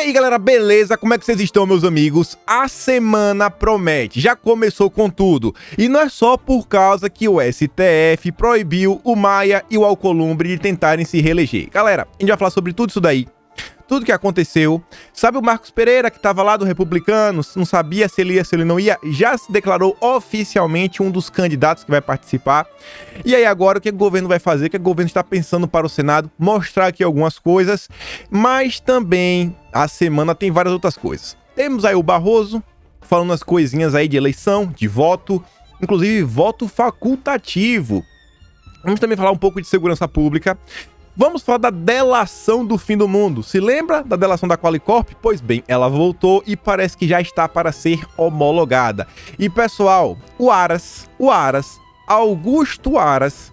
aí, galera, beleza? Como é que vocês estão, meus amigos? A semana promete, já começou com tudo. E não é só por causa que o STF proibiu o Maia e o Alcolumbre de tentarem se reeleger. Galera, a gente vai falar sobre tudo isso daí. Tudo que aconteceu. Sabe o Marcos Pereira, que estava lá do Republicanos, não sabia se ele ia, se ele não ia, já se declarou oficialmente um dos candidatos que vai participar. E aí agora o que o governo vai fazer? O que o governo está pensando para o Senado? Mostrar aqui algumas coisas, mas também a semana tem várias outras coisas. Temos aí o Barroso falando as coisinhas aí de eleição, de voto, inclusive voto facultativo. Vamos também falar um pouco de segurança pública. Vamos falar da delação do fim do mundo. Se lembra da delação da Qualicorp? Pois bem, ela voltou e parece que já está para ser homologada. E pessoal, o Augusto Aras,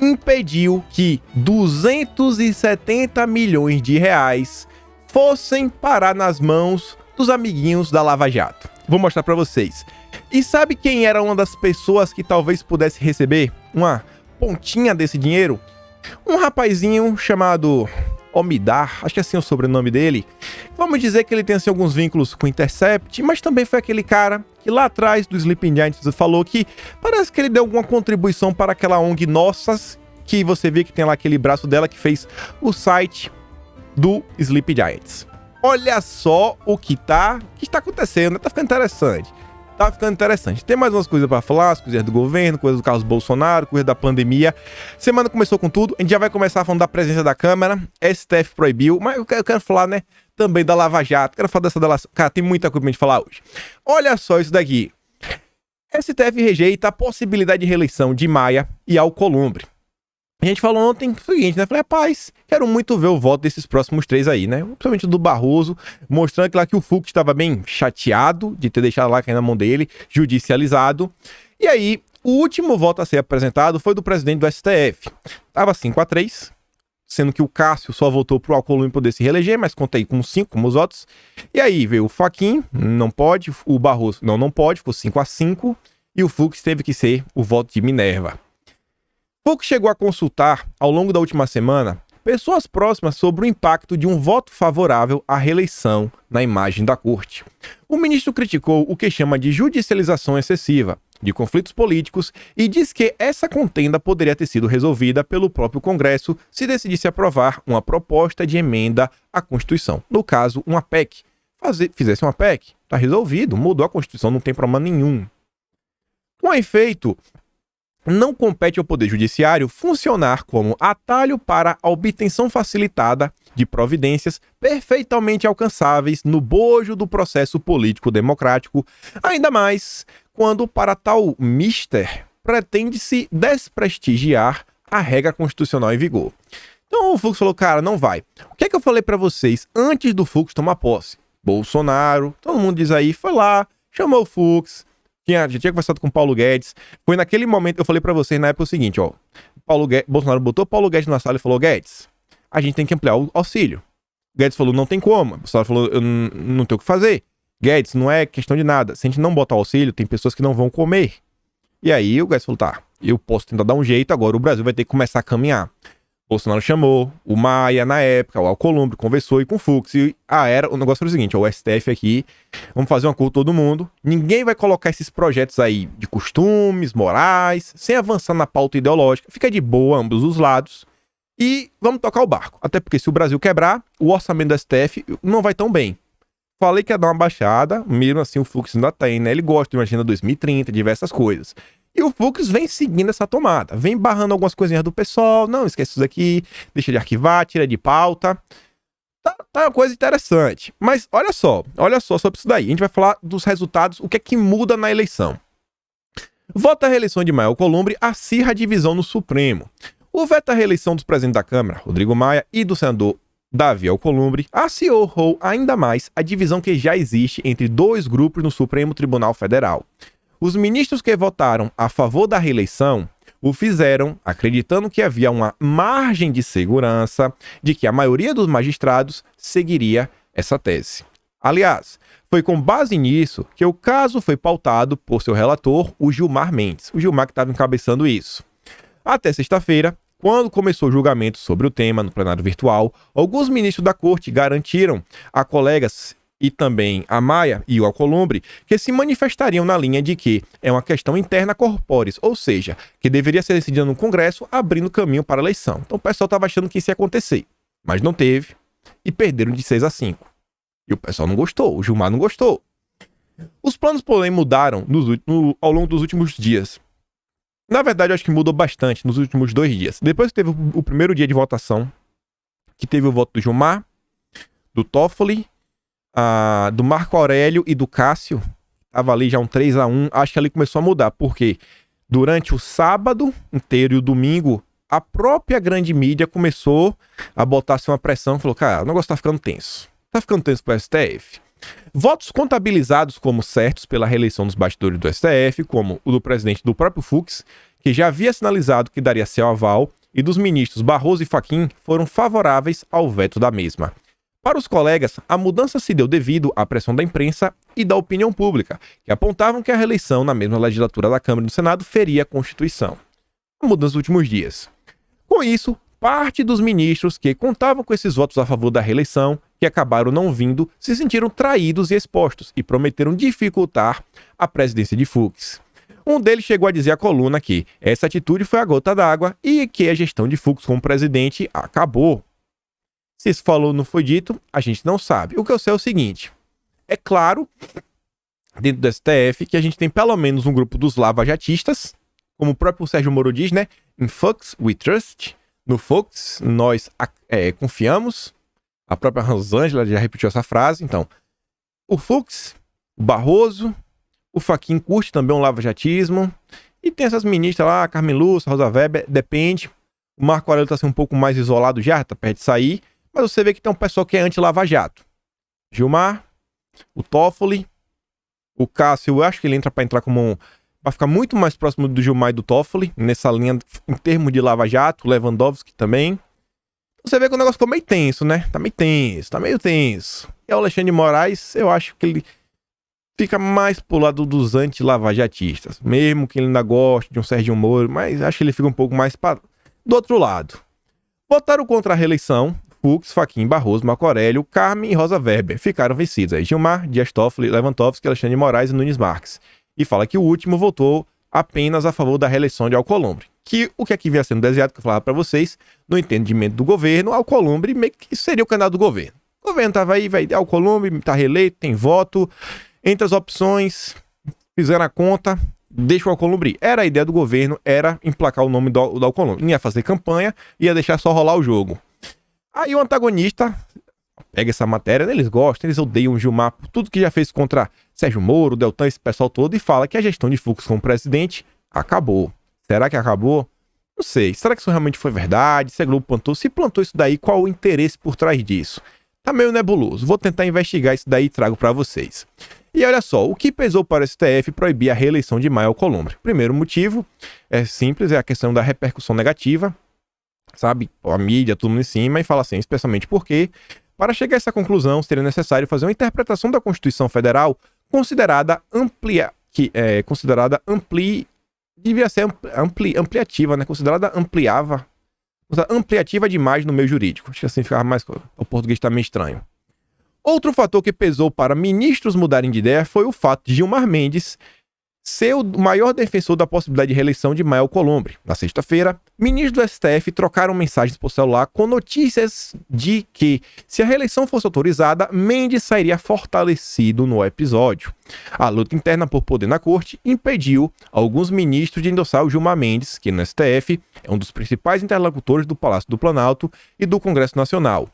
impediu que 270 milhões de reais fossem parar nas mãos dos amiguinhos da Lava Jato. Vou mostrar para vocês. E sabe quem era uma das pessoas que talvez pudesse receber uma pontinha desse dinheiro? Um rapazinho chamado Omidar, acho que é assim o sobrenome dele. Vamos dizer que ele tem assim, alguns vínculos com o Intercept, mas também foi aquele cara que lá atrás do Sleeping Giants falou que parece que ele deu alguma contribuição para aquela ONG Nossas, que você vê que tem lá aquele braço dela que fez o site do Sleeping Giants. Olha só o que está acontecendo, tá ficando interessante. Tá ficando interessante. Tem mais umas coisas pra falar, as coisas do governo, coisas do Carlos Bolsonaro, coisas da pandemia. Semana começou com tudo. A gente já vai começar falando da presença da Câmara. STF proibiu, mas eu quero falar, né, também da Lava Jato. Quero falar dessa delação. Cara, tem muita coisa pra gente falar hoje. Olha só isso daqui. STF rejeita a possibilidade de reeleição de Maia e Alcolumbre. A gente falou ontem o seguinte, né? Falei, rapaz, quero muito ver o voto desses próximos três aí, né? Principalmente do Barroso, mostrando que lá que o Fux estava bem chateado de ter deixado lá cair na mão dele, judicializado. E aí, o último voto a ser apresentado foi do presidente do STF. Tava 5-3, sendo que o Cássio só votou pro Alcolumbre poder se reeleger, mas contei com 5 como os votos. E aí veio o Fachin, não pode, o Barroso, não pode, ficou 5-5, e o Fux teve que ser o voto de Minerva. Fux chegou a consultar, ao longo da última semana, pessoas próximas sobre o impacto de um voto favorável à reeleição na imagem da corte. O ministro criticou o que chama de judicialização excessiva de conflitos políticos e diz que essa contenda poderia ter sido resolvida pelo próprio Congresso se decidisse aprovar uma proposta de emenda à Constituição. No caso, uma PEC. Fizesse uma PEC, tá resolvido, mudou a Constituição, não tem problema nenhum. Com efeito, não compete ao Poder Judiciário funcionar como atalho para a obtenção facilitada de providências perfeitamente alcançáveis no bojo do processo político democrático, ainda mais quando para tal mister pretende-se desprestigiar a regra constitucional em vigor. Então o Fux falou, cara, não vai. O que é que eu falei para vocês antes do Fux tomar posse? Bolsonaro, todo mundo diz aí, foi lá, chamou o Fux, já tinha conversado com o Paulo Guedes. Foi naquele momento, eu falei pra vocês na época o seguinte, ó. Bolsonaro botou o Paulo Guedes na sala e falou, Guedes, a gente tem que ampliar o auxílio. Guedes falou, não tem como. Bolsonaro falou, eu não tenho o que fazer. Guedes, não é questão de nada. Se a gente não botar o auxílio, tem pessoas que não vão comer. E aí o Guedes falou, tá, eu posso tentar dar um jeito, agora o Brasil vai ter que começar a caminhar. Bolsonaro chamou o Maia na época, o Alcolumbre, conversou e com o Fux. E o negócio foi o seguinte, ó, o STF aqui, vamos fazer um acordo todo mundo. Ninguém vai colocar esses projetos aí de costumes, morais, sem avançar na pauta ideológica. Fica de boa ambos os lados e vamos tocar o barco. Até porque se o Brasil quebrar, o orçamento do STF não vai tão bem. Falei que ia dar uma baixada, mesmo assim o Fux ainda tem, né? Ele gosta de uma agenda 2030, diversas coisas. E o Fux vem seguindo essa tomada, vem barrando algumas coisinhas do pessoal, não esquece isso aqui, deixa de arquivar, tira de pauta. Tá uma coisa interessante. Mas olha só sobre isso daí. A gente vai falar dos resultados, o que é que muda na eleição. Voto à reeleição de Maia Alcolumbre acirra a divisão no Supremo. O veto à reeleição dos presidentes da Câmara, Rodrigo Maia, e do senador Davi Alcolumbre, acirrou ainda mais a divisão que já existe entre dois grupos no Supremo Tribunal Federal. Os ministros que votaram a favor da reeleição o fizeram acreditando que havia uma margem de segurança de que a maioria dos magistrados seguiria essa tese. Aliás, foi com base nisso que o caso foi pautado por seu relator, o Gilmar Mendes. O Gilmar que estava encabeçando isso. Até sexta-feira, Quando começou o julgamento sobre o tema no plenário virtual, alguns ministros da corte garantiram a colegas e também a Maia e o Alcolumbre que se manifestariam na linha de que é uma questão interna corporis, ou seja, que deveria ser decidida no Congresso, abrindo caminho para a eleição. Então o pessoal estava achando que isso ia acontecer, mas não teve e perderam de 6-5. E o pessoal não gostou, o Gilmar não gostou. Os planos, porém, mudaram ao longo dos últimos dias. Na verdade, eu acho que mudou bastante nos últimos 2 dias. Depois que teve o primeiro dia de votação, que teve o voto do Gilmar, do Toffoli, do Marco Aurélio e do Cássio, tava ali já um 3-1, acho que ali começou a mudar, porque durante o sábado inteiro e o domingo, a própria grande mídia começou a botar-se uma pressão, falou, cara, o negócio tá ficando tenso. Tá ficando tenso pro STF. Votos contabilizados como certos pela reeleição dos bastidores do STF, como o do presidente do próprio Fux, que já havia sinalizado que daria seu aval, e dos ministros Barroso e Fachin, foram favoráveis ao veto da mesma. Para os colegas, a mudança se deu devido à pressão da imprensa e da opinião pública, que apontavam que a reeleição na mesma legislatura da Câmara e do Senado feria a Constituição. A mudança dos últimos dias. Com isso, parte dos ministros que contavam com esses votos a favor da reeleição, que acabaram não vindo, se sentiram traídos e expostos e prometeram dificultar a presidência de Fux. Um deles chegou a dizer à coluna que essa atitude foi a gota d'água e que a gestão de Fux como presidente acabou. Se isso falou ou não foi dito, a gente não sabe. O que eu sei é o seguinte, é claro, dentro do STF, que a gente tem pelo menos um grupo dos lavajatistas, como o próprio Sérgio Moro diz, né? In Fux we trust. No Fux nós confiamos. A própria Rosângela já repetiu essa frase. Então, o Fux, o Barroso, o Fachin curte também um lavajatismo. E tem essas ministras lá, Carmen Lúcia, Rosa Weber, depende. O Marco Aurélio tá sendo um pouco mais isolado já, tá perto de sair. Mas você vê que tem um pessoal que é anti-Lava Jato. Gilmar, o Toffoli, o Cássio, eu acho que ele entra para entrar como... Vai ficar muito mais próximo do Gilmar e do Toffoli, nessa linha em termos de Lava Jato, Lewandowski também. Você vê que o negócio ficou meio tenso, né? Tá meio tenso. E o Alexandre de Moraes, eu acho que ele fica mais pro lado dos anti-lavajatistas. Mesmo que ele ainda goste de um Sérgio Moro, mas acho que ele fica um pouco mais do outro lado. Votaram contra a reeleição Fux, Fachin, Barroso, Marco Aurélio, Carmen e Rosa Weber. Ficaram vencidos aí Gilmar, Dias Toffoli, Lewandowski, Alexandre de Moraes e Nunes Marques. E fala que o último votou apenas a favor da reeleição de Alcolumbre. Que o que aqui vinha sendo desenhado, que eu falava para vocês, no entendimento do governo, Alcolumbre meio que seria o candidato do governo. O governo tava aí, Alcolumbre tá reeleito, tem voto. Entre as opções, fizeram a conta, deixa o Alcolumbre. Era a ideia do governo, era emplacar o nome do Alcolumbre. Não ia fazer campanha, ia deixar só rolar o jogo. Aí o antagonista pega essa matéria, né? Eles gostam, eles odeiam o Gilmar por tudo que já fez contra Sérgio Moro, Deltan, esse pessoal todo, e fala que a gestão de Fux como presidente acabou. Será que acabou? Não sei. Será que isso realmente foi verdade? Se a Globo plantou? Se plantou isso daí, qual o interesse por trás disso? Tá meio nebuloso. Vou tentar investigar isso daí e trago para vocês. E olha só, o que pesou para o STF proibir a reeleição de Maia Alcolumbre? Primeiro motivo é simples, é a questão da repercussão negativa, sabe? A mídia, todo mundo em cima, e fala assim, especialmente porque, para chegar a essa conclusão, seria necessário fazer uma interpretação da Constituição Federal considerada devia ser ampliativa, né? Considerada ampliativa demais no meio jurídico. Acho que assim ficava mais... O português tá meio estranho. Outro fator que pesou para ministros mudarem de ideia foi o fato de Gilmar Mendes ser o maior defensor da possibilidade de reeleição de Maia Alcolumbre. Na sexta-feira, ministros do STF trocaram mensagens por celular com notícias de que, se a reeleição fosse autorizada, Mendes sairia fortalecido no episódio. A luta interna por poder na corte impediu alguns ministros de endossar o Gilmar Mendes, que no STF é um dos principais interlocutores do Palácio do Planalto e do Congresso Nacional.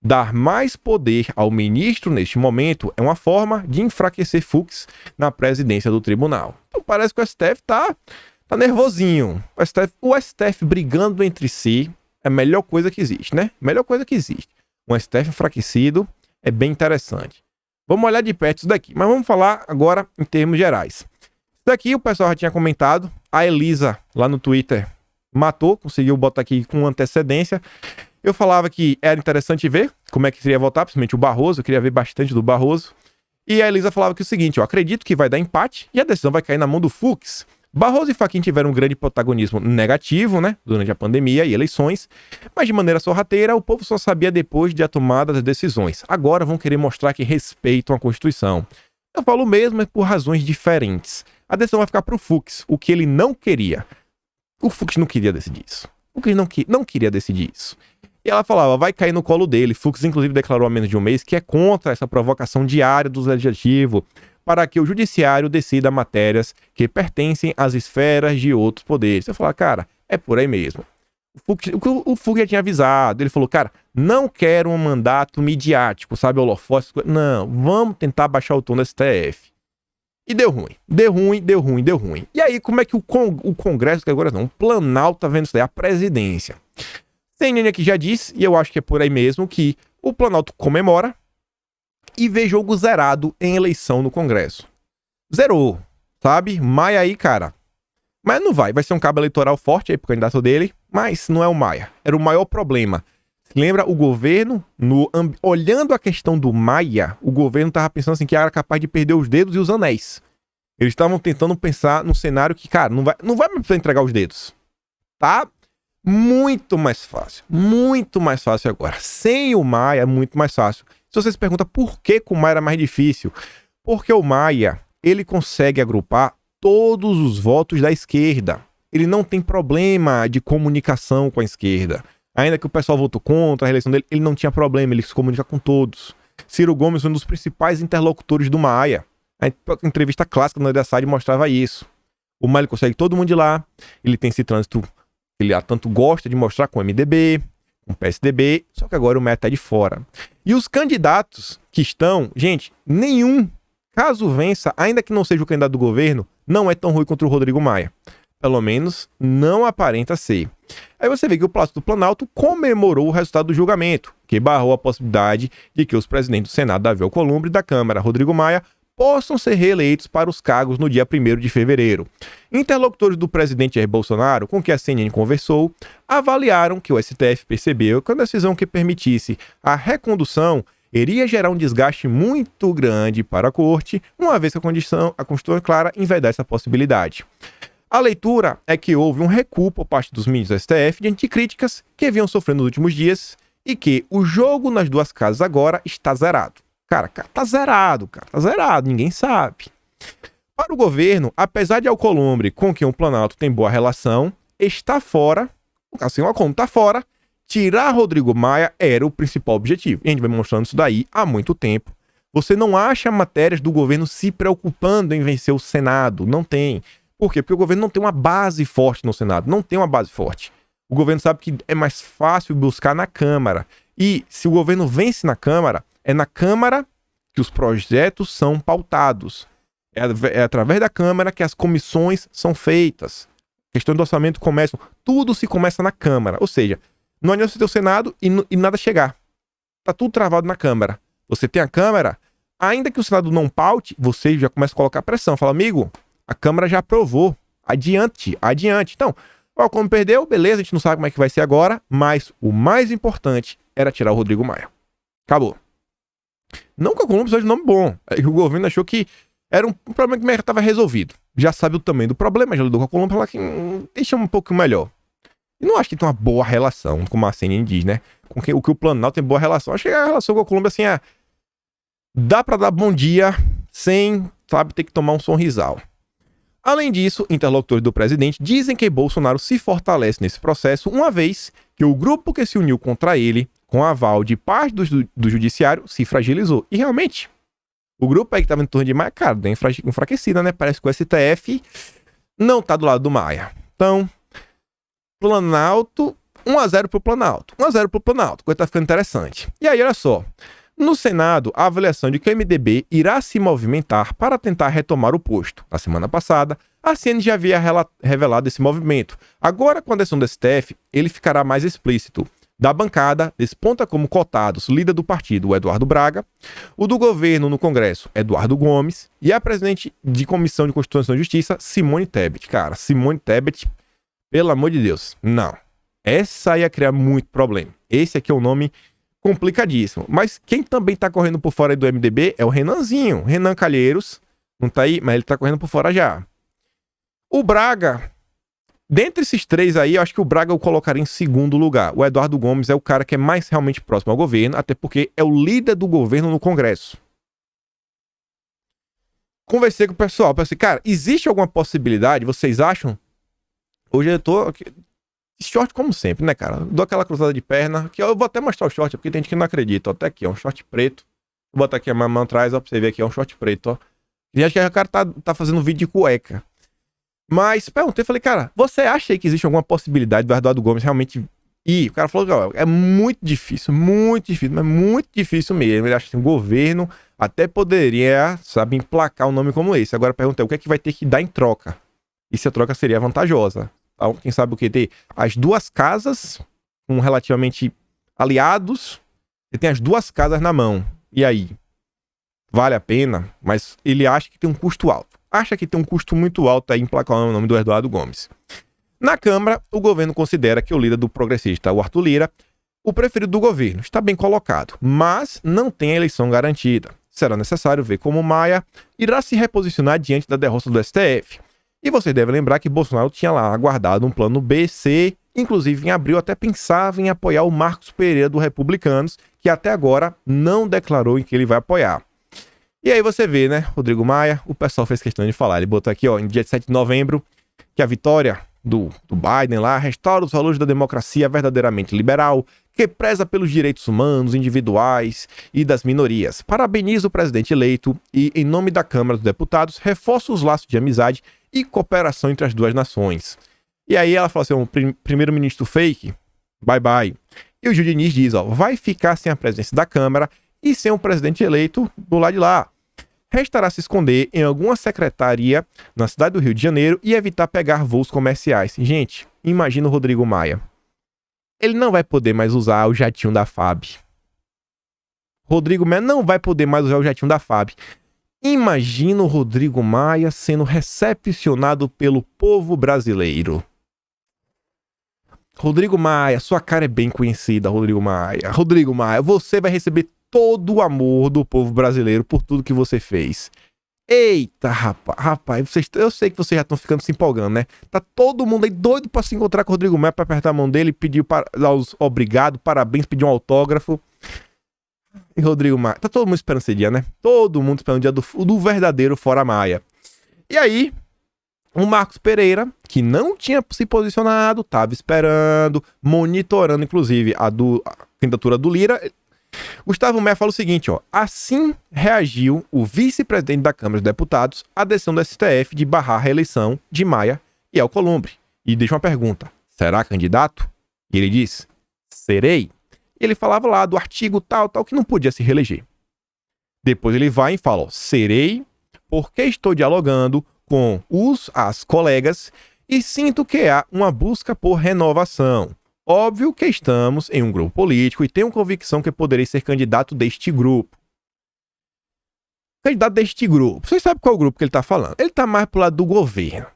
Dar mais poder ao ministro neste momento é uma forma de enfraquecer Fux presidência do tribunal. Então parece que o STF tá nervosinho. O STF brigando entre si é a melhor coisa que existe, né? Melhor coisa que existe. Um STF enfraquecido é bem interessante. Vamos olhar de perto isso daqui, mas vamos falar agora em termos gerais. Isso daqui o pessoal já tinha comentado. A Elisa, lá no Twitter, conseguiu botar aqui com antecedência. Eu falava que era interessante ver como é que seria votar, principalmente o Barroso, eu queria ver bastante do Barroso. E a Elisa falava que é o seguinte, eu acredito que vai dar empate e a decisão vai cair na mão do Fux. Barroso e Fachin tiveram um grande protagonismo negativo, né, durante a pandemia e eleições, mas de maneira sorrateira, o povo só sabia depois de a tomada das decisões. Agora vão querer mostrar que respeitam a Constituição. Eu falo mesmo, mas por razões diferentes. A decisão vai ficar pro Fux, o que ele não queria. O Fux não queria decidir isso. O Fux não queria decidir isso. E ela falava, vai cair no colo dele. Fux, inclusive, declarou há menos de um mês que é contra essa provocação diária do Legislativo para que o Judiciário decida matérias que pertencem às esferas de outros poderes. Você fala, cara, é por aí mesmo. O Fux já tinha avisado. Ele falou, cara, não quero um mandato midiático, sabe, holofote. Não, vamos tentar baixar o tom do STF. E deu ruim. Deu ruim. E aí, como é que o Congresso, que agora não, o Planalto tá vendo isso daí, a presidência. CNN aqui já disse, e eu acho que é por aí mesmo, que o Planalto comemora e vê jogo zerado em eleição no Congresso. Zerou, sabe? Maia aí, cara. Mas não vai ser um cabo eleitoral forte aí pro candidato dele, mas não é o Maia. Era o maior problema. Lembra, o governo, olhando a questão do Maia, o governo tava pensando assim que era capaz de perder os dedos e os anéis. Eles estavam tentando pensar num cenário que, cara, não vai mais precisar entregar os dedos. Tá muito mais fácil agora. Sem o Maia é muito mais fácil. Se você se pergunta por que com o Maia era mais difícil, porque o Maia, ele consegue agrupar todos os votos da esquerda. Ele não tem problema de comunicação com a esquerda. Ainda que o pessoal votou contra a reeleição dele, ele não tinha problema, ele se comunica com todos. Ciro Gomes foi um dos principais interlocutores do Maia. A entrevista clássica no Edessade mostrava isso. O Maia, ele consegue todo mundo de lá, ele tem esse trânsito, ele tanto gosta de mostrar com o MDB, com o PSDB, só que agora o Maia tá de fora. E os candidatos que estão, gente, nenhum, caso vença, ainda que não seja o candidato do governo, não é tão ruim contra o Rodrigo Maia. Pelo menos não aparenta ser. Aí você vê que o Palácio do Planalto comemorou o resultado do julgamento, que barrou a possibilidade de que os presidentes do Senado, Davi Alcolumbre, e da Câmara, Rodrigo Maia, possam ser reeleitos para os cargos no dia 1º de fevereiro. Interlocutores do presidente Jair Bolsonaro, com quem a CNN conversou, avaliaram que o STF percebeu que a decisão que permitisse a recondução iria gerar um desgaste muito grande para a corte, uma vez que a Constituição é clara em vedar essa possibilidade. A leitura é que houve um recuo por parte dos ministros do STF diante de críticas que vinham sofrendo nos últimos dias e que o jogo nas duas casas agora está zerado. Cara, tá zerado, ninguém sabe. Para o governo, apesar de Alcolumbre, com quem o Planalto tem boa relação, está fora, assim, o Alcolumbre está fora, tirar Rodrigo Maia era o principal objetivo. E a gente vem mostrando isso daí há muito tempo. Você não acha matérias do governo se preocupando em vencer o Senado, não tem. Por quê? Porque o governo não tem uma base forte no Senado, não tem uma base forte. O governo sabe que é mais fácil buscar na Câmara. E se o governo vence na Câmara, é na Câmara que os projetos são pautados. É através da Câmara que as comissões são feitas. Questão do orçamento começa, tudo se começa na Câmara. Ou seja, não adianta você ter o Senado e nada chegar. Tá tudo travado na Câmara. Você tem a Câmara, ainda que o Senado não paute, você já começa a colocar pressão. Fala, amigo, a Câmara já aprovou. Adiante. Então, como perdeu, beleza, a gente não sabe como é que vai ser agora, mas o mais importante era tirar o Rodrigo Maia. Acabou. Não que o Alcolumbre seja um nome bom. É que o governo achou que era um problema que estava resolvido. Já sabe o tamanho do problema, já lidou com o Alcolumbre, falar que deixa um pouco melhor. E não acho que tem uma boa relação, como a CNN diz, né? Com o que o Planalto tem boa relação. Acho que a relação com o Alcolumbre, assim, dá pra dar bom dia sem, sabe, ter que tomar um sorrisal. Além disso, interlocutores do presidente dizem que Bolsonaro se fortalece nesse processo, uma vez que o grupo que se uniu contra ele, com aval de parte do judiciário, se fragilizou. E realmente, o grupo aí que estava em torno de Maia, cara, deu enfraquecida, né? Parece que o STF não tá do lado do Maia. Então, Planalto, 1-0 pro Planalto. 1-0 pro Planalto, coisa tá ficando interessante. E aí, olha só. No Senado, a avaliação de que o MDB irá se movimentar para tentar retomar o posto. Na semana passada, a CNN já havia revelado esse movimento. Agora, com a decisão do STF, ele ficará mais explícito. Da bancada, desponta como cotados o líder do partido, o Eduardo Braga, o do governo no Congresso, Eduardo Gomes, e a presidente de Comissão de Constituição e Justiça, Simone Tebet. Cara, Simone Tebet, pelo amor de Deus, não. Essa ia criar muito problema. Esse aqui é um nome complicadíssimo. Mas quem também tá correndo por fora aí do MDB é o Renanzinho. Renan Calheiros, não tá aí, mas ele tá correndo por fora já. O Braga, dentre esses três aí, eu acho que o Braga eu colocaria em segundo lugar. O Eduardo Gomes é o cara que é mais realmente próximo ao governo, até porque é o líder do governo no Congresso. Conversei com o pessoal, pensei, cara, existe alguma possibilidade, vocês acham? Hoje eu tô aqui, short como sempre, né, cara? Dou aquela cruzada de perna, que eu vou até mostrar o short, porque tem gente que não acredita, ó, até aqui, ó, um short preto. Vou botar aqui a mão atrás, ó, pra você ver aqui, ó, um short preto, ó. E acho que o cara tá fazendo vídeo de cueca. Mas perguntei, falei, cara, você acha aí que existe alguma possibilidade do Eduardo Gomes realmente ir? O cara falou que ó, é muito difícil, mas muito difícil mesmo. Ele acha que o governo até poderia, sabe, emplacar um nome como esse. Agora perguntei, o que é que vai ter que dar em troca? E se a troca seria vantajosa? Então, quem sabe o que ter? As duas casas, com relativamente aliados, você tem as duas casas na mão. E aí? Vale a pena? Mas ele acha que tem um custo alto. Acha que tem um custo muito alto aí emplacar o nome do Eduardo Gomes. Na Câmara, o governo considera que o líder do progressista, o Arthur Lira, o preferido do governo, está bem colocado, mas não tem a eleição garantida. Será necessário ver como Maia irá se reposicionar diante da derrota do STF. E você deve lembrar que Bolsonaro tinha lá aguardado um plano B, C, inclusive em abril até pensava em apoiar o Marcos Pereira do Republicanos, que até agora não declarou em que ele vai apoiar. E aí você vê, né, Rodrigo Maia, o pessoal fez questão de falar, ele botou aqui, ó, em dia 7 de novembro, que a vitória do Biden lá restaura os valores da democracia verdadeiramente liberal, que preza pelos direitos humanos, individuais e das minorias. Parabeniza o presidente eleito e, em nome da Câmara dos Deputados, reforça os laços de amizade e cooperação entre as duas nações. E aí ela falou assim, um primeiro-ministro fake, bye bye. E o Gil Diniz diz, ó, vai ficar sem a presença da Câmara e sem o presidente eleito do lado de lá. Restará se esconder em alguma secretaria na cidade do Rio de Janeiro e evitar pegar voos comerciais. Gente, imagina o Rodrigo Maia. Ele não vai poder mais usar o jatinho da FAB. Rodrigo Maia não vai poder mais usar o jatinho da FAB. Imagina o Rodrigo Maia sendo recepcionado pelo povo brasileiro. Rodrigo Maia, sua cara é bem conhecida, Rodrigo Maia. Rodrigo Maia, você vai receber todo o amor do povo brasileiro por tudo que você fez. Eita, rapaz, eu sei que vocês já estão ficando se empolgando, né? Tá todo mundo aí doido pra se encontrar com o Rodrigo Maia, pra apertar a mão dele, pedir os obrigado, parabéns, pedir um autógrafo. E Rodrigo Maia, tá todo mundo esperando esse dia, né? Todo mundo esperando o dia do verdadeiro Fora Maia. E aí, o Marcos Pereira, que não tinha se posicionado, tava esperando, monitorando, inclusive, a candidatura do Lira. Gustavo Maia fala o seguinte, ó, assim reagiu o vice-presidente da Câmara dos Deputados à decisão do STF de barrar a reeleição de Maia e Alcolumbre. E deixa uma pergunta, será candidato? E ele diz, serei. E ele falava lá do artigo tal, que não podia se reeleger. Depois ele vai e fala, ó, serei porque estou dialogando com as colegas e sinto que há uma busca por renovação. Óbvio que estamos em um grupo político e tenho convicção que poderei ser candidato deste grupo. Candidato deste grupo. Vocês sabem qual é o grupo que ele está falando? Ele está mais pro lado do governo.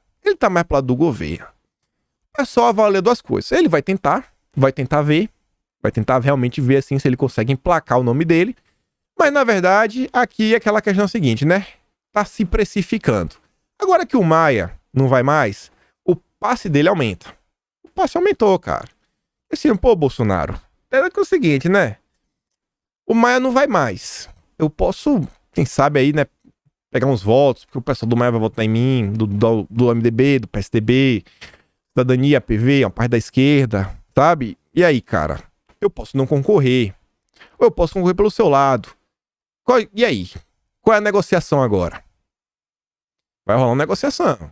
É só avaliar duas coisas. Ele vai tentar realmente ver assim se ele consegue emplacar o nome dele. Mas na verdade, aqui é aquela questão seguinte, né? Tá se precificando. Agora que o Maia não vai mais, o passe dele aumenta. O passe aumentou, cara. Assim, pô, Bolsonaro, é o seguinte, né? O Maia não vai mais. Eu posso, quem sabe aí, né, pegar uns votos, porque o pessoal do Maia vai votar em mim, do MDB, do PSDB, Cidadania, PV, uma parte da esquerda, sabe? E aí, cara, eu posso não concorrer. Ou eu posso concorrer pelo seu lado. E aí? Qual é a negociação agora? Vai rolar uma negociação.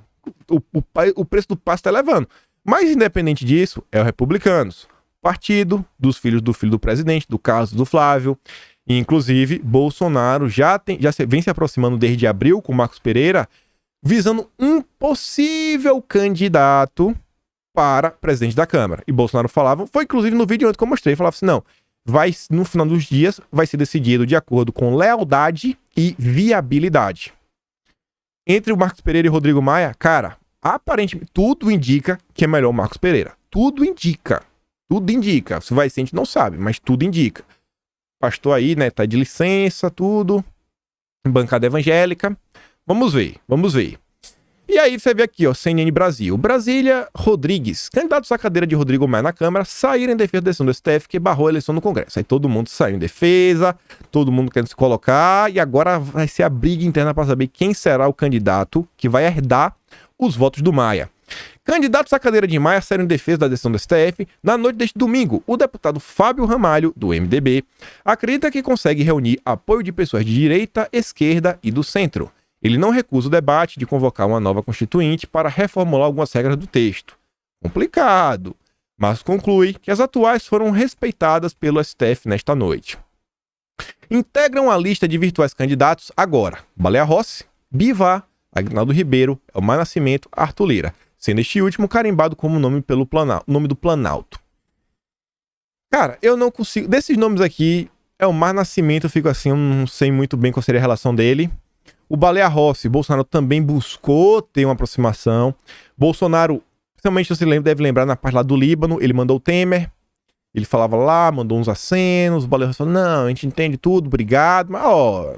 O preço do passe tá elevando. Mas, independente disso, é o Republicanos. Partido dos filhos do filho do presidente, do Carlos, do Flávio. E, inclusive, Bolsonaro já vem se aproximando desde abril com Marcos Pereira, visando um possível candidato para presidente da Câmara. E Bolsonaro falava, foi inclusive no vídeo antes que eu mostrei, falava assim, não, no final dos dias vai ser decidido de acordo com lealdade e viabilidade. Entre o Marcos Pereira e o Rodrigo Maia, cara, aparentemente, tudo indica que é melhor o Marcos Pereira. Tudo indica. Se vai ser, a gente não sabe, mas tudo indica. Pastor aí, né, tá de licença, tudo. Bancada evangélica. Vamos ver. E aí você vê aqui, ó, CNN Brasil. Brasília, Rodrigues. Candidatos à cadeira de Rodrigo Maia na Câmara saíram em defesa da decisão do STF que barrou a eleição no Congresso. Aí todo mundo saiu em defesa, todo mundo querendo se colocar, e agora vai ser a briga interna para saber quem será o candidato que vai herdar os votos do Maia. Candidatos à cadeira de Maia saíram em defesa da decisão do STF. Na noite deste domingo, o deputado Fábio Ramalho, do MDB, acredita que consegue reunir apoio de pessoas de direita, esquerda e do centro. Ele não recusa o debate de convocar uma nova constituinte para reformular algumas regras do texto. Complicado, mas conclui que as atuais foram respeitadas pelo STF nesta noite. Integram a lista de virtuais candidatos agora Baleia Rossi, Bivar, Aguinaldo Ribeiro, Elmar Nascimento, Arthur Lira, sendo este último carimbado como nome do Planalto. Cara, eu não consigo... Desses nomes aqui, Elmar Nascimento, eu fico assim, eu não sei muito bem qual seria a relação dele. O Baleia Rossi, Bolsonaro também buscou ter uma aproximação. Bolsonaro, principalmente você deve lembrar na parte lá do Líbano, ele mandou o Temer. Ele falava lá, mandou uns acenos. O Baleia Rossi falou, não, a gente entende tudo, obrigado. Mas, ó,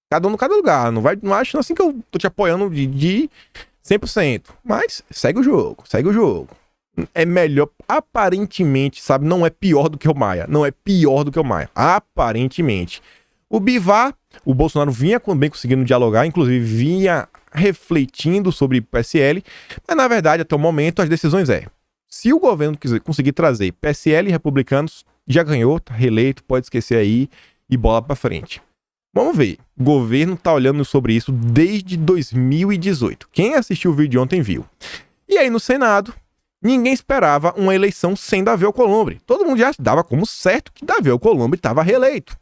cada um no cada lugar. Não acho assim que eu tô te apoiando de 100%. Mas segue o jogo, segue o jogo. É melhor, aparentemente, sabe? Não é pior do que o Maia. Não é pior do que o Maia. Aparentemente. O Bivar, o Bolsonaro vinha bem conseguindo dialogar, inclusive vinha refletindo sobre PSL, mas na verdade, até o momento, as decisões se o governo conseguir trazer PSL e republicanos, já ganhou, tá reeleito, pode esquecer aí e bola pra frente. Vamos ver, o governo tá olhando sobre isso desde 2018. Quem assistiu o vídeo de ontem viu. E aí no Senado, ninguém esperava uma eleição sem Davi Alcolumbre. Todo mundo já dava como certo que Davi Alcolumbre estava reeleito.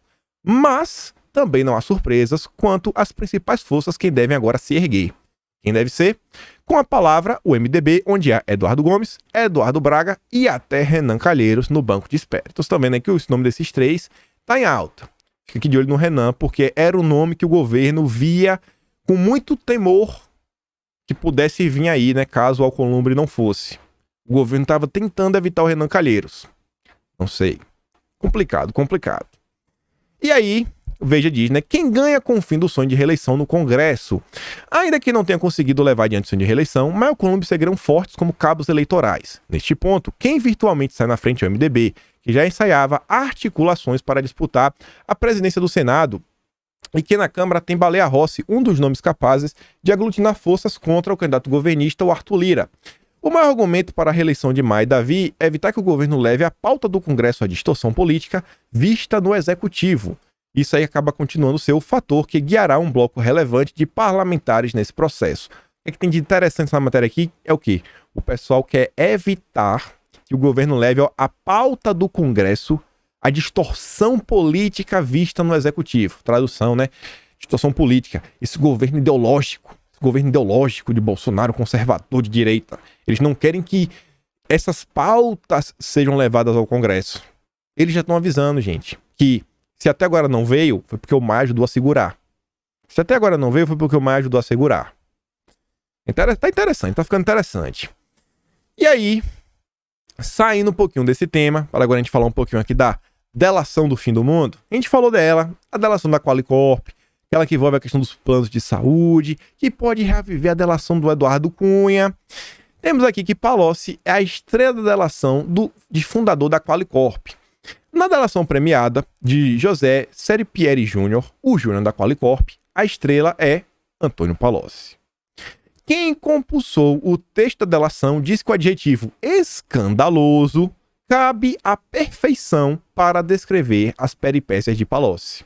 Mas também não há surpresas quanto às principais forças que devem agora se erguer. Quem deve ser? Com a palavra, o MDB, onde há Eduardo Gomes, Eduardo Braga e até Renan Calheiros no banco de espera. Então, você tá vendo aí que o nome desses três tá em alta. Fica aqui de olho no Renan, porque era o nome que o governo via com muito temor que pudesse vir aí, né, caso o Alcolumbre não fosse. O governo estava tentando evitar o Renan Calheiros. Não sei. Complicado, complicado. E aí, o Veja diz, né? Quem ganha com o fim do sonho de reeleição no Congresso? Ainda que não tenha conseguido levar adiante o sonho de reeleição, Maia e Alcolumbre seguirão fortes como cabos eleitorais. Neste ponto, quem virtualmente sai na frente é o MDB, que já ensaiava articulações para disputar a presidência do Senado e que na Câmara tem Baleia Rossi, um dos nomes capazes de aglutinar forças contra o candidato governista, o Arthur Lira. O maior argumento para a reeleição de Maia e Davi é evitar que o governo leve a pauta do Congresso à distorção política vista no Executivo. Isso aí acaba continuando ser o fator que guiará um bloco relevante de parlamentares nesse processo. O que tem de interessante nessa matéria aqui é o quê? O pessoal quer evitar que o governo leve a pauta do Congresso à distorção política vista no Executivo. Tradução, né? Distorção política. Esse governo ideológico de Bolsonaro, conservador de direita. Eles não querem que essas pautas sejam levadas ao Congresso. Eles já estão avisando, gente, que se até agora não veio, foi porque o Maia ajudou a segurar. Se até agora não veio, foi porque o Maia ajudou a segurar. Tá interessante, tá ficando interessante. E aí, saindo um pouquinho desse tema, para agora a gente falar um pouquinho aqui da delação do fim do mundo. A gente falou dela, a delação da Qualicorp, aquela que envolve a questão dos planos de saúde, que pode reviver a delação do Eduardo Cunha. Temos aqui que Palocci é a estrela da delação de fundador da Qualicorp. Na delação premiada de José Seripieri Júnior, o Júnior da Qualicorp, a estrela é Antônio Palocci. Quem compulsou o texto da delação diz que o adjetivo escandaloso cabe à perfeição para descrever as peripécias de Palocci.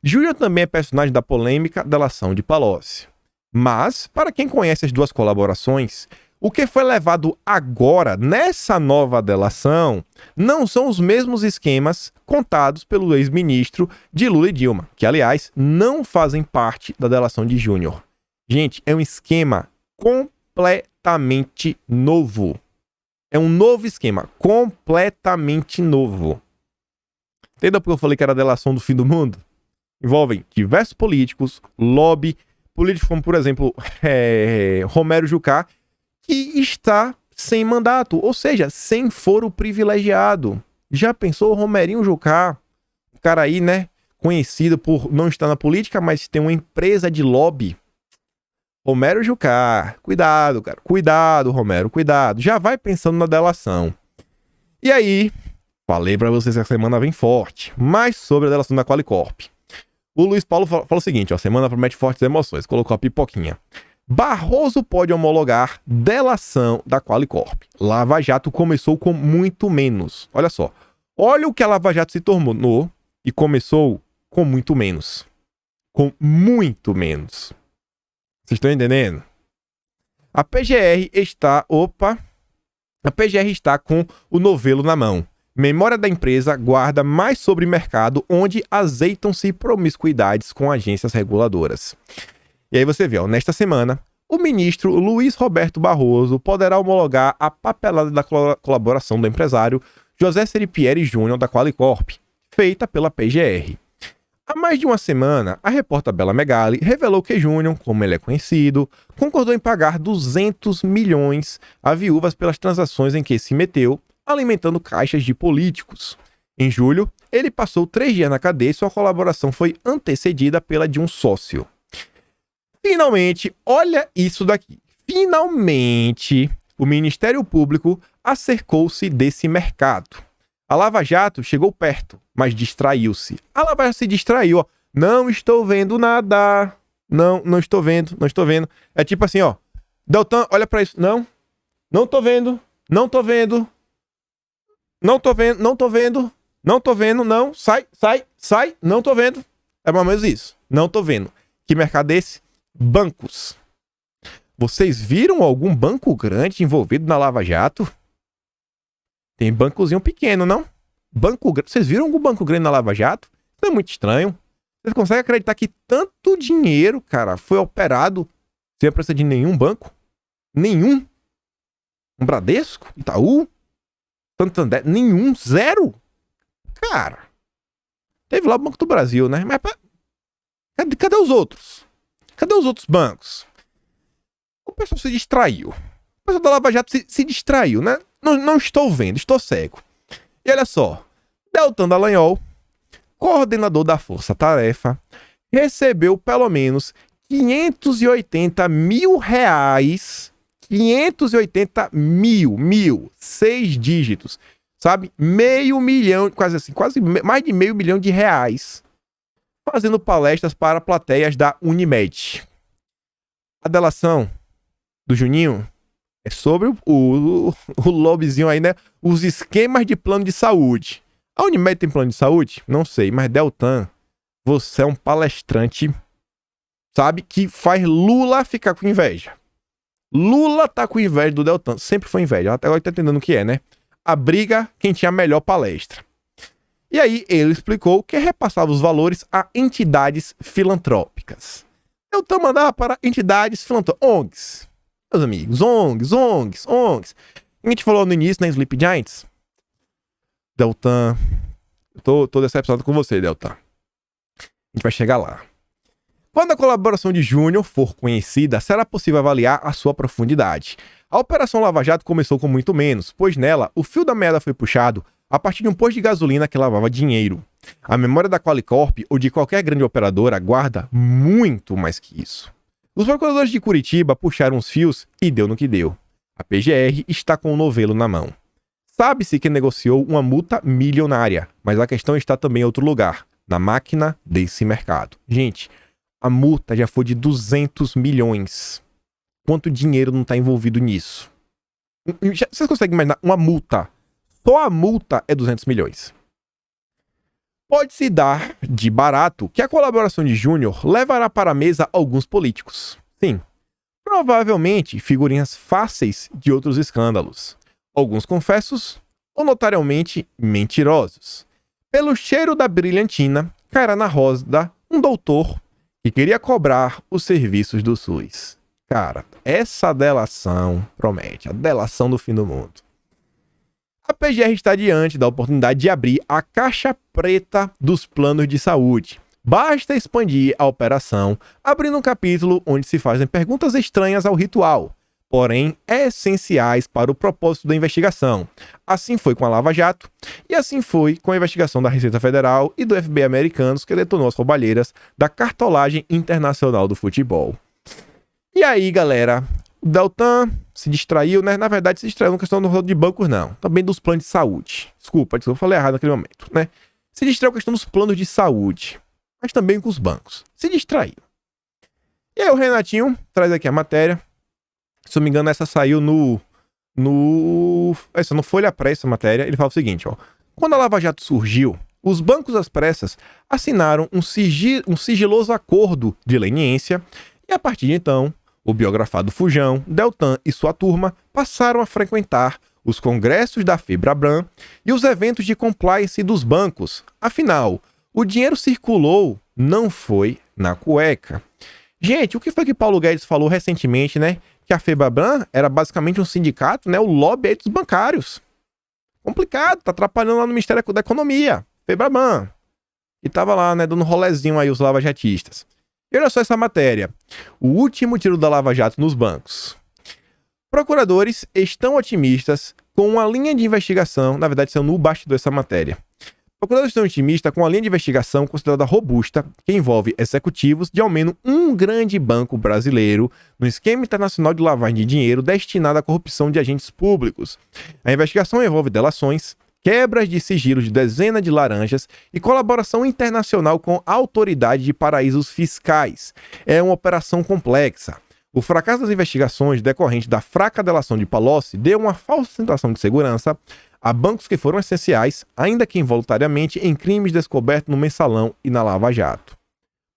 Júnior também é personagem da polêmica delação de Palocci. Mas, para quem conhece as duas colaborações, o que foi levado agora, nessa nova delação, não são os mesmos esquemas contados pelo ex-ministro de Lula e Dilma, que, aliás, não fazem parte da delação de Júnior. Gente, é um esquema completamente novo. É um novo esquema, completamente novo. Entendeu porque eu falei que era a delação do fim do mundo? Envolvem diversos políticos, lobby, políticos como, por exemplo, Romero Jucá, que está sem mandato, ou seja, sem foro privilegiado. Já pensou o Romerinho Jucá? O cara aí, né, conhecido por não estar na política, mas tem uma empresa de lobby. Romero Jucá, cuidado, cara. Cuidado, Romero, cuidado. Já vai pensando na delação. E aí, falei pra vocês que a semana vem forte. Mais sobre a delação da Qualicorp. O Luiz Paulo falou o seguinte, ó. Semana promete fortes emoções. Colocou a pipoquinha. Barroso pode homologar delação da Qualicorp. Lava Jato começou com muito menos. Olha só. Olha o que a Lava Jato se tornou e começou com muito menos. Com muito menos. Vocês estão entendendo? A PGR está com o novelo na mão. Memória da empresa guarda mais sobre mercado onde azeitam-se promiscuidades com agências reguladoras. E aí você vê, ó, nesta semana, o ministro Luiz Roberto Barroso poderá homologar a papelada da colaboração do empresário José Seripieri Júnior da Qualicorp, feita pela PGR. Há mais de uma semana, a repórter Bela Megali revelou que Júnior, como ele é conhecido, concordou em pagar 200 milhões a viúvas pelas transações em que se meteu, alimentando caixas de políticos. Em julho, ele passou 3 dias na cadeia e sua colaboração foi antecedida pela de um sócio. Finalmente, olha isso daqui. Finalmente, o Ministério Público acercou-se desse mercado. A Lava Jato chegou perto, mas distraiu-se. A Lava Jato se distraiu, ó. Não estou vendo nada. Não estou vendo. É tipo assim, ó. Deltan, olha pra isso. Não tô vendo. Não tô vendo. Não. Sai. Não tô vendo. É mais ou menos isso. Não tô vendo. Que mercado é esse? Bancos. Vocês viram algum banco grande envolvido na Lava Jato? Tem bancozinho pequeno, não? Vocês viram algum banco grande na Lava Jato? Isso é muito estranho. Vocês conseguem acreditar que tanto dinheiro, cara, foi operado sem a presença de nenhum banco? Nenhum? Um Bradesco? Itaú? Santander? Nenhum? Zero? Cara. Teve lá o Banco do Brasil, né? Mas cadê os outros? Cadê os outros bancos? O pessoal se distraiu. O pessoal da Lava Jato se distraiu, né? Não estou vendo, estou cego. E olha só, Deltan Dallagnol, coordenador da Força Tarefa, recebeu pelo menos 580 mil reais. 580 mil, 6 dígitos, sabe? Meio milhão, quase mais de meio milhão de reais, fazendo palestras para plateias da Unimed. A delação do Juninho é sobre o lobbyzinho aí, né? Os esquemas de plano de saúde. A Unimed tem plano de saúde? Não sei, mas Deltan, você é um palestrante, sabe? Que faz Lula ficar com inveja. Lula tá com inveja do Deltan. Sempre foi inveja. Até agora tá entendendo o que é, né? A briga, quem tinha a melhor palestra. E aí ele explicou que repassava os valores a entidades filantrópicas. Deltan mandava para entidades filantrópicas. ONGs. Meus amigos, ONGs. A gente falou no início, né? Sleep Giants. Deltan. Eu tô decepcionado com você, Deltan. A gente vai chegar lá. Quando a colaboração de Júnior for conhecida, será possível avaliar a sua profundidade. A Operação Lava Jato começou com muito menos, pois nela o fio da meada foi puxado a partir de um posto de gasolina que lavava dinheiro. A memória da Qualicorp ou de qualquer grande operadora guarda muito mais que isso. Os procuradores de Curitiba puxaram os fios e deu no que deu. A PGR está com o novelo na mão. Sabe-se que negociou uma multa milionária, mas a questão está também em outro lugar, na máquina desse mercado. Gente, a multa já foi de 200 milhões. Quanto dinheiro não está envolvido nisso? Vocês conseguem imaginar uma multa? Só a multa é 200 milhões. Pode-se dar de barato que a colaboração de Júnior levará para a mesa alguns políticos. Sim, provavelmente figurinhas fáceis de outros escândalos. Alguns confessos ou notariamente mentirosos. Pelo cheiro da brilhantina, cairá na roda um doutor que queria cobrar os serviços do SUS. Cara, essa delação promete, a delação do fim do mundo. A PGR está diante da oportunidade de abrir a caixa preta dos planos de saúde. Basta expandir a operação, abrindo um capítulo onde se fazem perguntas estranhas ao ritual, porém essenciais para o propósito da investigação. Assim foi com a Lava Jato, e assim foi com a investigação da Receita Federal e do FBI americanos que detonou as roubalheiras da cartolagem internacional do futebol. E aí, galera, o Deltan se distraiu, né? Na verdade, se distraiu na questão do rolo de bancos, não. Também dos planos de saúde. Desculpa, eu falei errado naquele momento, né? Se distraiu com a questão dos planos de saúde, mas também com os bancos. Se distraiu. E aí o Renatinho traz aqui a matéria. Se eu não me engano, essa saiu essa não Folha Press, essa matéria. Ele fala o seguinte, ó. Quando a Lava Jato surgiu, os bancos às pressas assinaram um sigiloso acordo de leniência e, a partir de então, o biografado Fujão, Deltan e sua turma passaram a frequentar os congressos da FEBRABAN e os eventos de compliance dos bancos. Afinal, o dinheiro circulou, não foi na cueca. Gente, o que foi que Paulo Guedes falou recentemente, né? Que a FEBRABAN era basicamente um sindicato, né? O lobby aí dos bancários. Complicado, tá atrapalhando lá no Ministério da Economia. FEBRABAN. E tava lá, né? Dando rolezinho aí os lavajatistas. E olha só essa matéria. O último tiro da Lava Jato nos bancos. Procuradores estão otimistas com uma linha de investigação. Na verdade, saiu no bastidor essa matéria. Procuradores estão otimistas com uma linha de investigação considerada robusta, que envolve executivos de ao menos um grande banco brasileiro no esquema internacional de lavagem de dinheiro destinado à corrupção de agentes públicos. A investigação envolve delações, quebras de sigilo de dezenas de laranjas e colaboração internacional com autoridades de paraísos fiscais. É uma operação complexa. O fracasso das investigações decorrente da fraca delação de Palocci deu uma falsa sensação de segurança a bancos que foram essenciais, ainda que involuntariamente, em crimes descobertos no Mensalão e na Lava Jato.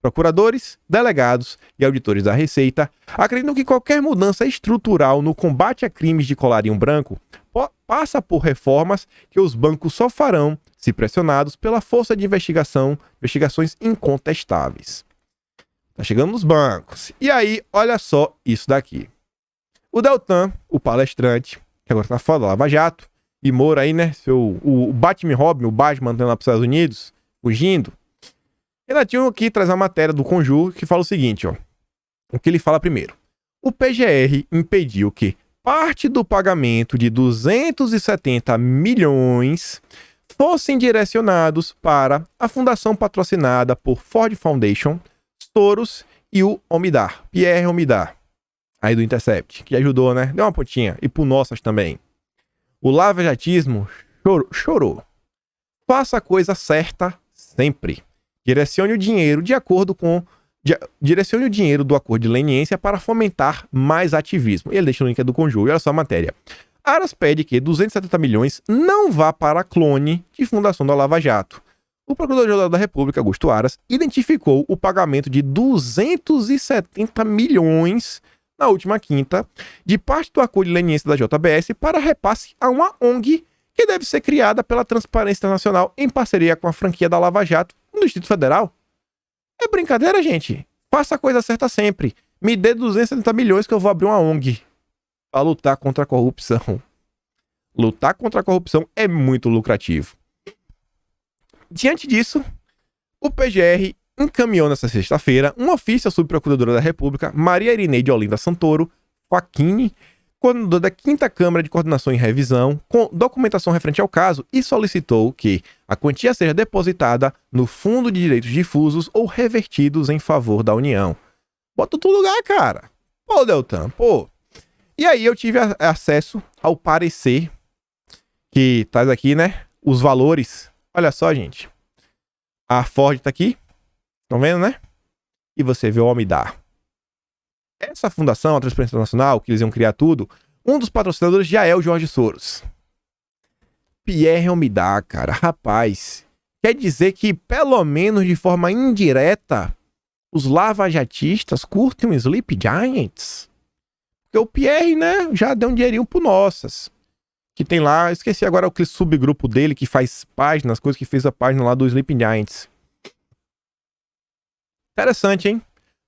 Procuradores, delegados e auditores da Receita acreditam que qualquer mudança estrutural no combate a crimes de colarinho branco passa por reformas que os bancos só farão se pressionados pela força de investigações incontestáveis. Tá chegando nos bancos. E aí, olha só isso daqui. O Deltan, o palestrante, que agora tá fora da Lava Jato, e Moro aí, né? O Batman Robin, o Batman andando lá para os Estados Unidos, fugindo. Renatinho aqui traz a matéria do Conjur que fala o seguinte, ó. O que ele fala primeiro. O PGR impediu que parte do pagamento de 270 milhões fossem direcionados para a fundação patrocinada por Ford Foundation, Soros e o Omidar, Pierre Omidar, aí do Intercept, que ajudou, né? Deu uma pontinha. E pro Nossas também. O lavajatismo chorou. Faça a coisa certa sempre. Direcione o dinheiro do acordo de leniência para fomentar mais ativismo. Ele deixa o link do Conjur. E olha só a matéria. Aras pede que 270 milhões não vá para a clone de fundação da Lava Jato. O Procurador-Geral da República, Augusto Aras, identificou o pagamento de 270 milhões na última quinta, de parte do acordo de leniência da JBS para repasse a uma ONG que deve ser criada pela Transparência Internacional em parceria com a franquia da Lava Jato no Distrito Federal. É brincadeira, gente? Faça a coisa certa sempre. Me dê 270 milhões que eu vou abrir uma ONG para lutar contra a corrupção. Lutar contra a corrupção é muito lucrativo. Diante disso, o PGR encaminhou nesta sexta-feira um ofício à subprocuradora da República, Maria Irineide Olinda Santoro Facchini, coordenadora da 5ª Câmara de Coordenação e Revisão, com documentação referente ao caso e solicitou que a quantia seja depositada no Fundo de Direitos Difusos ou revertidos em favor da União. Bota outro lugar, cara. Pô, Deltan, pô. E aí eu tive acesso ao parecer que traz aqui, né, os valores. Olha só, gente. A Ford tá aqui. Estão vendo, né? E você vê o Omidar. Essa fundação, a Transparência Internacional, que eles iam criar tudo, um dos patrocinadores já é o Jorge Soros. Pierre Omidar, cara, rapaz. Quer dizer que, pelo menos de forma indireta, os lavajatistas curtem o Sleep Giants? Porque o Pierre, né, já deu um dinheirinho pro Nossas. Que tem lá, esqueci agora aquele subgrupo dele que faz páginas, coisas que fez a página lá do Sleep Giants. Interessante, hein?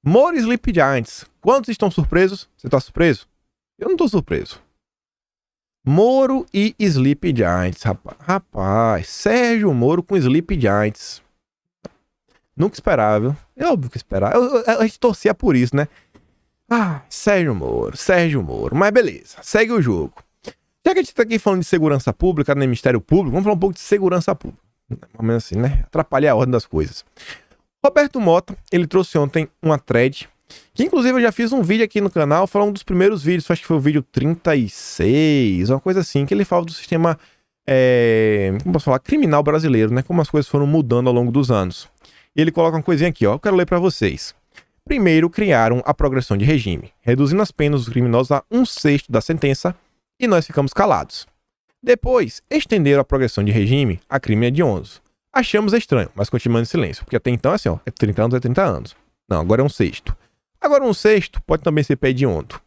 Moro e Sleep Giants. Quantos estão surpresos? Você tá surpreso? Eu não tô surpreso. Moro e Sleep Giants, rapaz. Sérgio Moro com Sleep Giants. Nunca esperava, viu? É óbvio que esperava. A gente torcia por isso, né? Ah, Sérgio Moro. Mas beleza, segue o jogo. Já que a gente tá aqui falando de segurança pública, né? Ministério Público, vamos falar um pouco de segurança pública. Mais ou menos assim, né? Atrapalhar a ordem das coisas. Roberto Mota, ele trouxe ontem uma thread Que inclusive eu já fiz um vídeo aqui no canal, falando um dos primeiros vídeos, acho que foi o vídeo 36, uma coisa assim, que ele fala do sistema, como posso falar, criminal brasileiro, né? Como as coisas foram mudando ao longo dos anos. E ele coloca uma coisinha aqui, ó, eu quero ler para vocês. Primeiro, criaram a progressão de regime, reduzindo as penas dos criminosos a 1/6 da sentença, e nós ficamos calados. Depois, estenderam a progressão de regime a crime hediondos. Achamos estranho, mas continuamos em silêncio, porque até então, assim, ó, é 30 anos, é 30 anos. Não, agora é 1/6. Agora 1/6 pode também ser pé hediondo.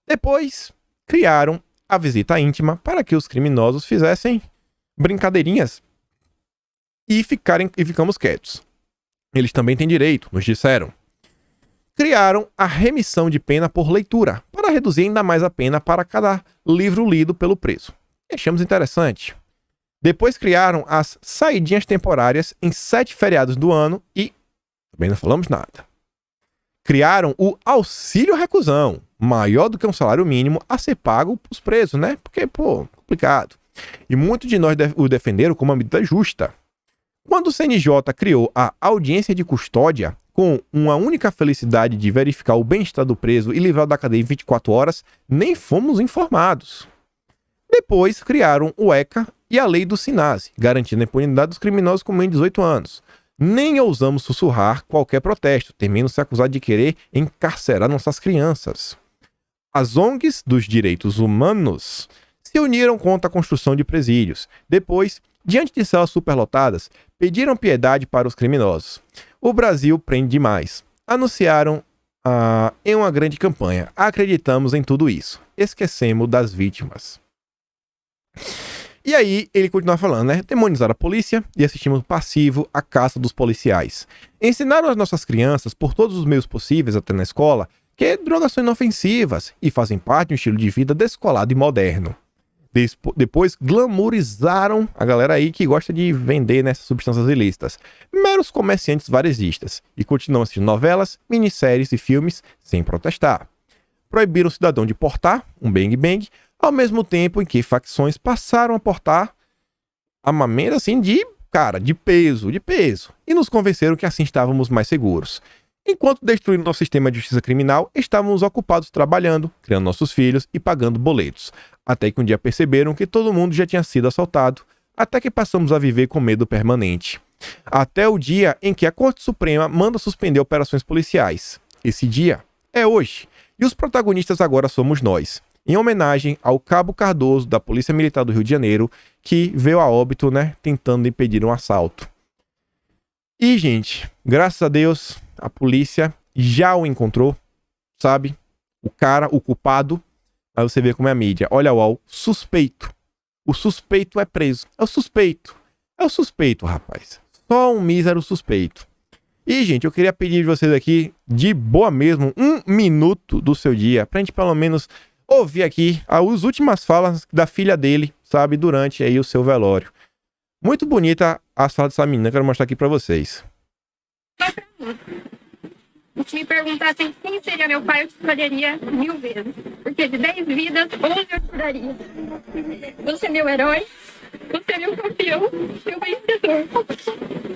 Depois, criaram a visita íntima para que os criminosos fizessem brincadeirinhas e ficamos quietos. Eles também têm direito, nos disseram. Criaram a remissão de pena por leitura, para reduzir ainda mais a pena para cada livro lido pelo preso. Achamos interessante. Depois criaram as saidinhas temporárias em 7 feriados do ano e também não falamos nada. Criaram o auxílio reclusão, maior do que um salário mínimo a ser pago para os presos, né? Porque, complicado. E muitos de nós o defenderam como uma medida justa. Quando o CNJ criou a audiência de custódia, com uma única felicidade de verificar o bem-estar do preso e livrá-lo da cadeia em 24 horas, nem fomos informados. Depois criaram o ECA e a lei do SINASE, garantindo a impunidade dos criminosos com menos de 18 anos. Nem ousamos sussurrar qualquer protesto, temendo ser acusado de querer encarcerar nossas crianças. As ONGs dos direitos humanos se uniram contra a construção de presídios. Depois, diante de celas superlotadas, pediram piedade para os criminosos. O Brasil prende demais. Anunciaram em uma grande campanha. Acreditamos em tudo isso. Esquecemos das vítimas. E aí, ele continua falando, né? Demonizaram a polícia e assistimos passivo à caça dos policiais. Ensinaram as nossas crianças, por todos os meios possíveis, até na escola, que drogas são inofensivas e fazem parte de um estilo de vida descolado e moderno. Depois, glamourizaram a galera aí que gosta de vender nessas substâncias ilícitas. Meros comerciantes varejistas. E continuam assistindo novelas, minisséries e filmes sem protestar. Proibiram o cidadão de portar um bang-bang, ao mesmo tempo em que facções passaram a portar armamento assim de peso, e nos convenceram que assim estávamos mais seguros. Enquanto destruíram nosso sistema de justiça criminal, estávamos ocupados trabalhando, criando nossos filhos e pagando boletos. Até que um dia perceberam que todo mundo já tinha sido assaltado, até que passamos a viver com medo permanente. Até o dia em que a Corte Suprema manda suspender operações policiais. Esse dia é hoje, e os protagonistas agora somos nós. Em homenagem ao Cabo Cardoso, da Polícia Militar do Rio de Janeiro, que veio a óbito, né, tentando impedir um assalto. E, gente, graças a Deus, a polícia já o encontrou, sabe? O culpado. Aí você vê como é a mídia. Olha o suspeito. O suspeito é preso. É o suspeito. É o suspeito, rapaz. Só um mísero suspeito. E, gente, eu queria pedir de vocês aqui, de boa mesmo, 1 minuto do seu dia, pra gente pelo menos ouvir aqui as últimas falas da filha dele, sabe? Durante aí o seu velório. Muito bonita as falas dessa menina, quero mostrar aqui pra vocês. Se me perguntassem quem seria meu pai, eu escolheria 1000 vezes. Porque de 10 vidas, 11 eu te daria. Você é meu herói, você é meu campeão, meu vencedor.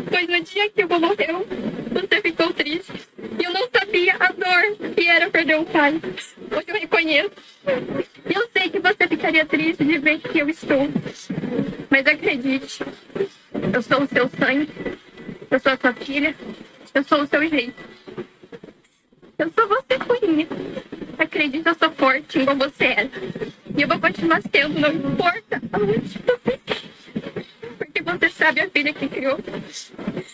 Pois no dia que o vô morreu, você ficou triste. E eu não sabia a dor que era perder um pai. Hoje eu reconheço. E eu sei que você ficaria triste de ver que eu estou. Mas acredite, eu sou o seu sangue, eu sou a sua filha, eu sou o seu jeito. Eu sou você, Corinha. Acredita, eu sou forte, igual você era. E eu vou continuar sendo, não importa aonde você esteja. Porque você sabe a filha que criou.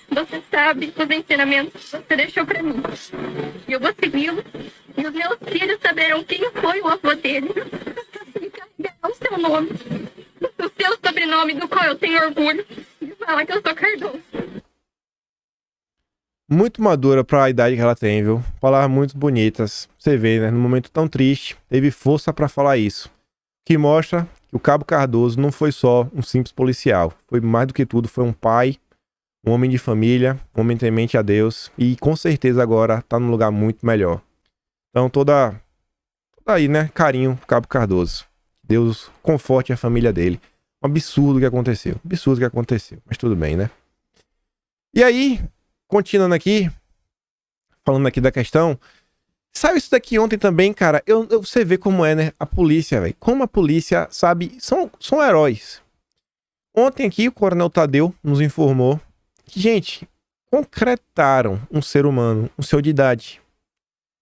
Você sabe os ensinamentos que você deixou pra mim. E eu vou segui-los. E os meus filhos saberão quem foi o avô dele. E carregarão o seu nome. O seu sobrenome, do qual eu tenho orgulho. E falar que eu sou Cardoso. Muito madura pra idade que ela tem, viu? Palavras muito bonitas. Você vê, né? Num momento tão triste, teve força pra falar isso. Que mostra que o Cabo Cardoso não foi só um simples policial. Foi mais do que tudo, foi um pai, um homem de família, um homem temente a Deus. E com certeza agora tá num lugar muito melhor. Então toda aí, né? Carinho pro Cabo Cardoso. Deus conforte a família dele. Um absurdo o que aconteceu. Absurdo o que aconteceu. Mas tudo bem, né? E aí, continuando aqui, falando aqui da questão, Saiu isso daqui ontem também, cara. Você vê como é, né? A polícia, velho. Como a polícia, sabe, são heróis. Ontem aqui o Coronel Tadeu nos informou que, gente, concretaram um ser humano, um senhor de idade.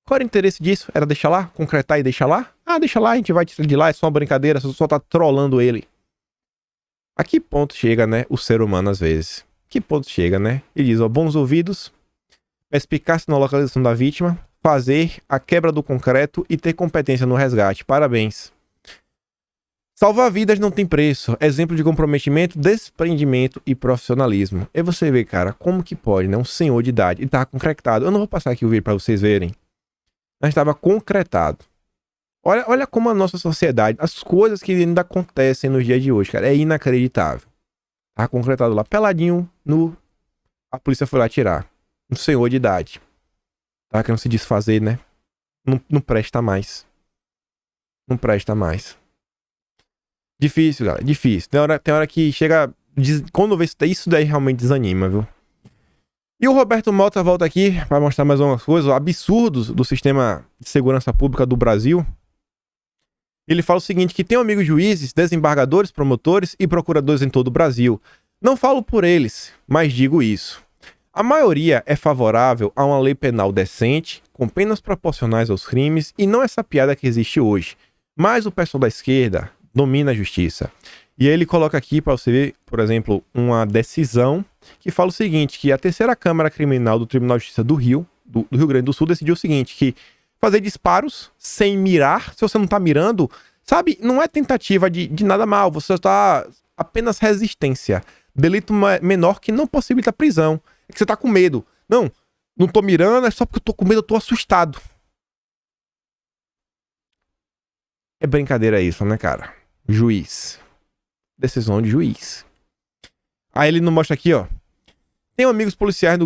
Qual era o interesse disso? Era deixar lá? Concretar e deixar lá? Ah, deixa lá, a gente vai tirar de lá, é só uma brincadeira, você só tá trollando ele. A que ponto chega, né, o ser humano às vezes? Que ponto chega, né? Ele diz, ó, bons ouvidos, perspicácia na localização da vítima, fazer a quebra do concreto e ter competência no resgate. Parabéns. Salvar vidas não tem preço. Exemplo de comprometimento, desprendimento e profissionalismo. E você vê, cara, como que pode, né? Um senhor de idade. Ele tava concretado. Eu não vou passar aqui o vídeo pra vocês verem. Mas estava concretado. Olha como a nossa sociedade, as coisas que ainda acontecem nos dias de hoje, cara, é inacreditável. Tava concretado lá, peladinho, nu. A polícia foi lá tirar. Um senhor de idade. Tava querendo se desfazer, né? Não presta mais. Não presta mais. Difícil, galera. Difícil. Tem hora que chega... Quando vê isso daí realmente desanima, viu? E o Roberto Mota volta aqui para mostrar mais umas coisas absurdos do sistema de segurança pública do Brasil. Ele fala o seguinte, que tem amigos juízes, desembargadores, promotores e procuradores em todo o Brasil. Não falo por eles, mas digo isso. A maioria é favorável a uma lei penal decente, com penas proporcionais aos crimes, e não essa piada que existe hoje. Mas o pessoal da esquerda domina a justiça. E ele coloca aqui para você ver, por exemplo, uma decisão que fala o seguinte, que a terceira Câmara Criminal do Tribunal de Justiça do Rio Grande do Sul, decidiu o seguinte, que fazer disparos sem mirar, se você não tá mirando, sabe, não é tentativa de nada mal, você tá apenas resistência. Delito menor que não possibilita prisão. É que você tá com medo. Não tô mirando, é só porque eu tô com medo, eu tô assustado. É brincadeira isso, né, cara? Juiz. Decisão de juiz. Aí ele não mostra aqui, ó. Tenho amigos policiais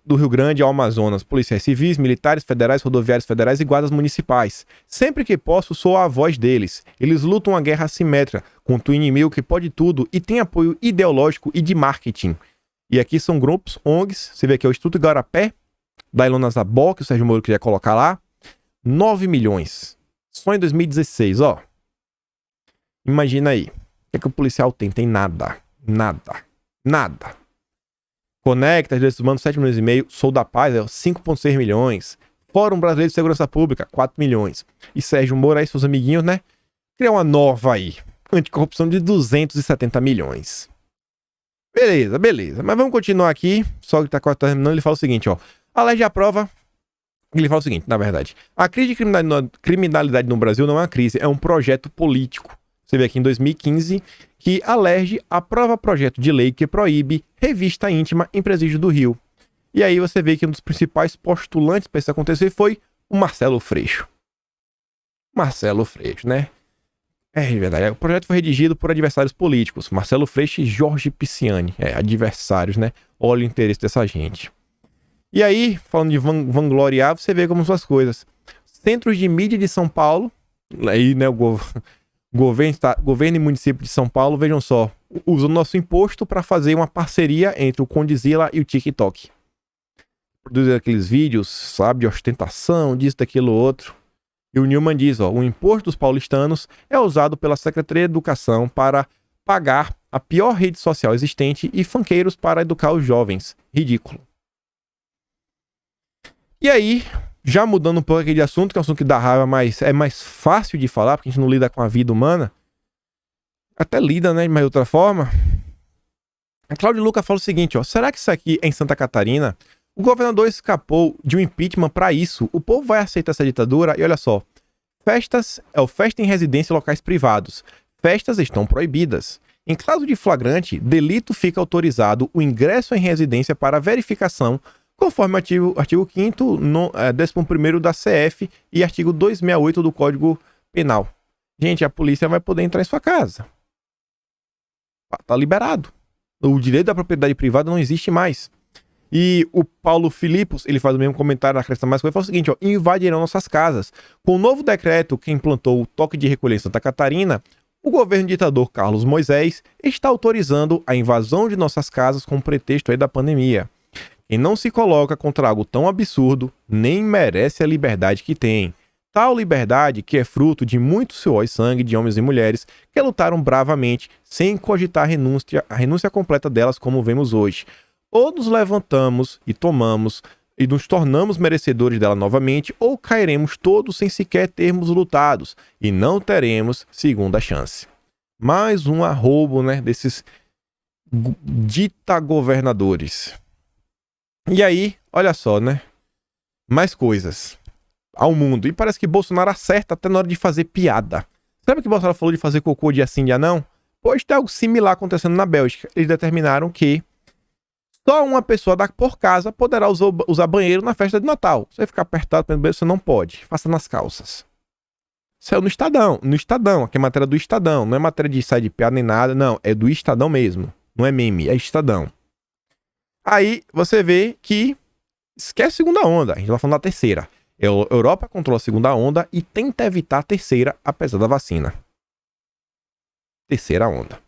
do Rio Grande ao Amazonas, policiais civis, militares, federais, rodoviários federais e guardas municipais. Sempre que posso, sou a voz deles. Eles lutam uma guerra assimétrica contra o inimigo que pode tudo e tem apoio ideológico e de marketing. E aqui são grupos, ONGs, você vê aqui é o Instituto Igarapé, da Ilona Zabó, que o Sérgio Moro queria colocar lá. 9 milhões. Só em 2016, ó. Imagina aí. O que o policial tem? Tem nada. Nada. Conecta, Direitos Humanos, 7 milhões e meio. Sou da Paz, 5,6 milhões. Fórum Brasileiro de Segurança Pública, 4 milhões. E Sérgio Moro aí, seus amiguinhos, né? Criar uma nova aí. Anticorrupção de 270 milhões. Beleza. Mas vamos continuar aqui. Só que tá quase terminando. Ele fala o seguinte, ó. A lei de aprova. Ele fala o seguinte, na verdade. A crise de criminalidade no Brasil não é uma crise, é um projeto político. Você vê aqui em 2015 que a LERJ aprova projeto de lei que proíbe revista íntima em presídio do Rio. E aí você vê que um dos principais postulantes para isso acontecer foi o Marcelo Freixo. Né? É verdade. O projeto foi redigido por adversários políticos. Marcelo Freixo e Jorge Pisciani. Adversários, né? Olha o interesse dessa gente. E aí, falando de vangloriar, você vê como são as coisas. Centros de mídia de São Paulo. Aí, né, o governo e município de São Paulo, vejam só, usam o nosso imposto para fazer uma parceria entre o Condzilla e o TikTok. Produzir aqueles vídeos, sabe, de ostentação, disso, daquilo, outro. E o Newman diz, ó, o imposto dos paulistanos é usado pela Secretaria de Educação para pagar a pior rede social existente e funkeiros para educar os jovens. Ridículo. E aí, já mudando um pouco aqui de assunto, que é um assunto que dá raiva, mas é mais fácil de falar, porque a gente não lida com a vida humana. Até lida, né, de mais outra forma. A Cláudia Luca fala o seguinte, ó. Será que isso aqui é em Santa Catarina? O governador escapou de um impeachment para isso. O povo vai aceitar essa ditadura? E olha só. Festa em residência e locais privados. Festas estão proibidas. Em caso de flagrante, delito fica autorizado o ingresso em residência para verificação conforme o artigo 5º, 11º da CF e artigo 268 do Código Penal. Gente, a polícia vai poder entrar em sua casa. Tá liberado. O direito da propriedade privada não existe mais. E o Paulo Filipos, ele faz o mesmo comentário na Cresta Mais Coisa, ele fala o seguinte, ó, invadirão nossas casas. Com o novo decreto que implantou o toque de recolher em Santa Catarina, o governo ditador Carlos Moisés está autorizando a invasão de nossas casas com o pretexto aí da pandemia. Quem não se coloca contra algo tão absurdo nem merece a liberdade que tem. Tal liberdade que é fruto de muito suor e sangue de homens e mulheres que lutaram bravamente sem cogitar a renúncia completa delas como vemos hoje. Ou nos levantamos e tomamos e nos tornamos merecedores dela novamente, ou cairemos todos sem sequer termos lutados e não teremos segunda chance. Mais um arrobo, né, desses dita-governadores. E aí, olha só, né? Mais coisas ao mundo. E parece que Bolsonaro acerta até na hora de fazer piada. Sabe o que Bolsonaro falou de fazer cocô dia sim, dia não? Pois tem algo similar acontecendo na Bélgica. Eles determinaram que só uma pessoa por casa poderá usar banheiro na festa de Natal. Você ficar apertado pelo banheiro, você não pode. Faça nas calças. Saiu no Estadão. No Estadão. Aqui é matéria do Estadão. Não é matéria de sair de piada nem nada. Não, é do Estadão mesmo. Não é meme, é Estadão. Aí você vê que esquece a segunda onda. A gente vai falando da terceira. A Europa controla a segunda onda e tenta evitar a terceira, apesar da vacina. Terceira onda.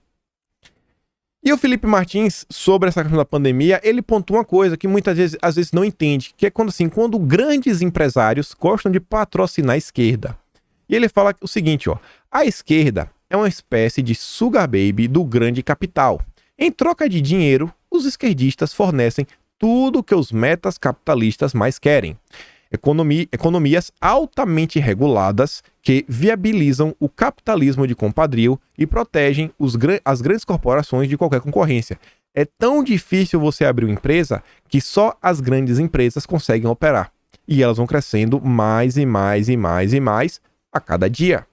E o Felipe Martins, sobre essa questão da pandemia, ele pontua uma coisa que muitas vezes, às vezes não entende, que é quando grandes empresários gostam de patrocinar a esquerda. E ele fala o seguinte, ó, a esquerda é uma espécie de sugar baby do grande capital. Em troca de dinheiro, os esquerdistas fornecem tudo o que os metas capitalistas mais querem. Economias altamente reguladas que viabilizam o capitalismo de compadrio e protegem as grandes corporações de qualquer concorrência. É tão difícil você abrir uma empresa que só as grandes empresas conseguem operar. E elas vão crescendo mais e mais e mais e mais a cada dia.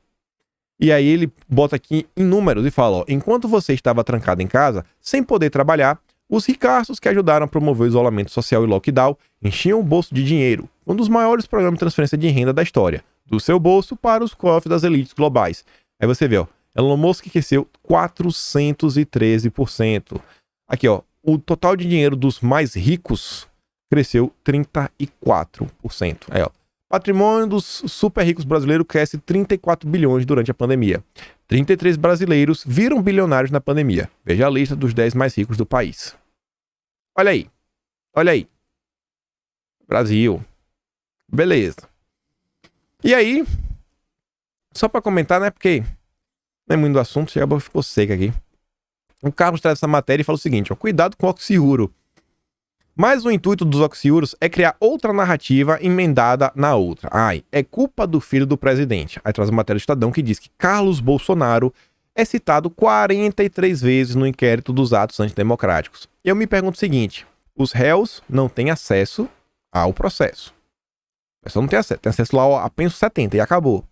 E aí ele bota aqui em números e fala, ó, enquanto você estava trancado em casa, sem poder trabalhar, os ricaços que ajudaram a promover o isolamento social e lockdown enchiam o bolso de dinheiro, um dos maiores programas de transferência de renda da história, do seu bolso para os cofres das elites globais. Aí você vê, ó, Elon Musk cresceu 413%. Aqui, ó, o total de dinheiro dos mais ricos cresceu 34%. Aí, ó, patrimônio dos super ricos brasileiros cresce 34 bilhões durante a pandemia. 33 brasileiros viram bilionários na pandemia. Veja a lista dos 10 mais ricos do país. Olha aí. Olha aí. Brasil. Beleza. E aí, só para comentar, né, porque não é muito do assunto, já ficou seco aqui. O Carlos traz essa matéria e fala o seguinte, ó, cuidado com o oxiuro. Mas o intuito dos oxiuros é criar outra narrativa emendada na outra. Ai, é culpa do filho do presidente. Aí traz uma matéria do Estadão que diz que Carlos Bolsonaro é citado 43 vezes no inquérito dos atos antidemocráticos. E eu me pergunto o seguinte, os réus não têm acesso ao processo. O pessoal não tem acesso lá apenas 70 e acabou.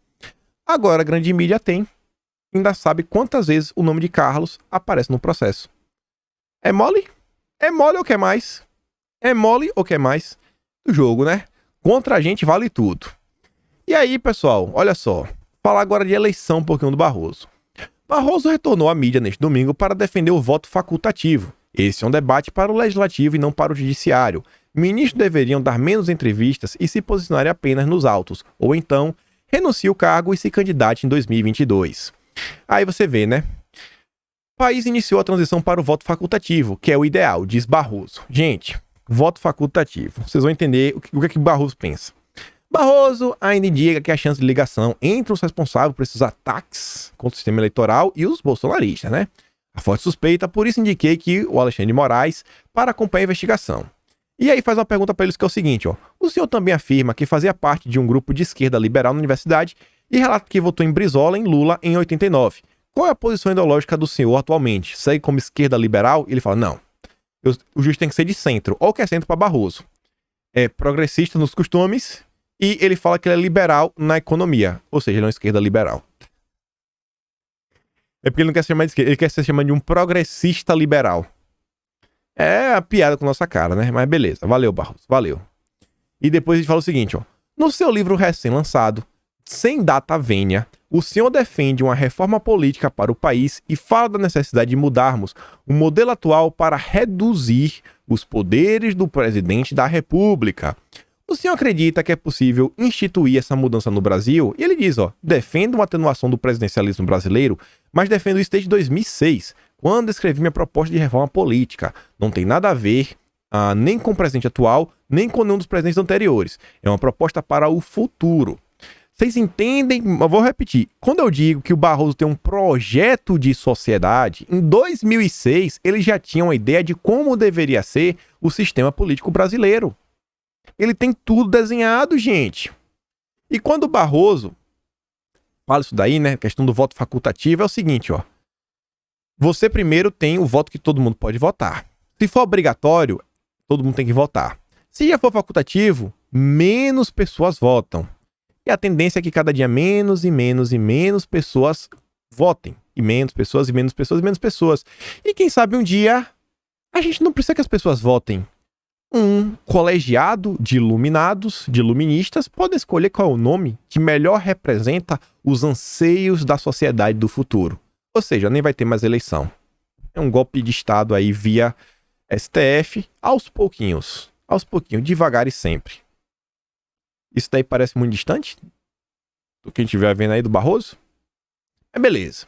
Agora a grande mídia tem, ainda sabe quantas vezes o nome de Carlos aparece no processo. É mole? É mole ou quer mais? É mole ou quer mais? Do jogo, né? Contra a gente vale tudo. E aí, pessoal, olha só. Falar agora de eleição um pouquinho do Barroso. Barroso retornou à mídia neste domingo para defender o voto facultativo. Esse é um debate para o legislativo e não para o judiciário. Ministros deveriam dar menos entrevistas e se posicionarem apenas nos autos, ou então renuncie o cargo e se candidate em 2022. Aí você vê, né? O país iniciou a transição para o voto facultativo, que é o ideal, diz Barroso. Gente, voto facultativo. Vocês vão entender o que é que Barroso pensa. Barroso ainda indica que a chance de ligação entre os responsáveis por esses ataques contra o sistema eleitoral e os bolsonaristas, né? A forte suspeita, por isso indiquei que o Alexandre de Moraes para acompanhar a investigação. E aí faz uma pergunta para eles que é o seguinte, ó. O senhor também afirma que fazia parte de um grupo de esquerda liberal na universidade e relata que votou em Brizola e em Lula em 89. Qual é a posição ideológica do senhor atualmente? Segue como esquerda liberal? E ele fala, não. O juiz tem que ser de centro. Ou que é centro para Barroso. É progressista nos costumes e ele fala que ele é liberal na economia. Ou seja, ele é uma esquerda liberal. É porque ele não quer ser chamado de esquerda, ele quer ser chamado de um progressista liberal. É a piada com nossa cara, né? Mas beleza. Valeu, Barroso. Valeu. E depois ele fala o seguinte, ó. No seu livro recém-lançado, Sem Data Vênia, o senhor defende uma reforma política para o país e fala da necessidade de mudarmos o modelo atual para reduzir os poderes do presidente da República. O senhor acredita que é possível instituir essa mudança no Brasil? E ele diz, ó, defendo uma atenuação do presidencialismo brasileiro, mas defendo isso desde 2006, quando escrevi minha proposta de reforma política. Não tem nada a ver nem com o presidente atual, nem com nenhum dos presidentes anteriores. É uma proposta para o futuro. Vocês entendem? Eu vou repetir. Quando eu digo que o Barroso tem um projeto de sociedade, em 2006 ele já tinha uma ideia de como deveria ser o sistema político brasileiro. Ele tem tudo desenhado, gente. E quando o Barroso fala isso daí, né, questão do voto facultativo, é o seguinte, ó. Você primeiro tem o voto que todo mundo pode votar. Se for obrigatório, todo mundo tem que votar. Se já for facultativo, menos pessoas votam. E a tendência é que cada dia menos e menos e menos pessoas votem. E menos pessoas e menos pessoas e menos pessoas. E quem sabe um dia a gente não precisa que as pessoas votem. Um colegiado de iluminados, de iluministas, pode escolher qual é o nome que melhor representa os anseios da sociedade do futuro. Ou seja, nem vai ter mais eleição. É um golpe de Estado aí via STF, aos pouquinhos, devagar e sempre. Isso daí parece muito distante do que a gente estiver vendo aí do Barroso? É beleza.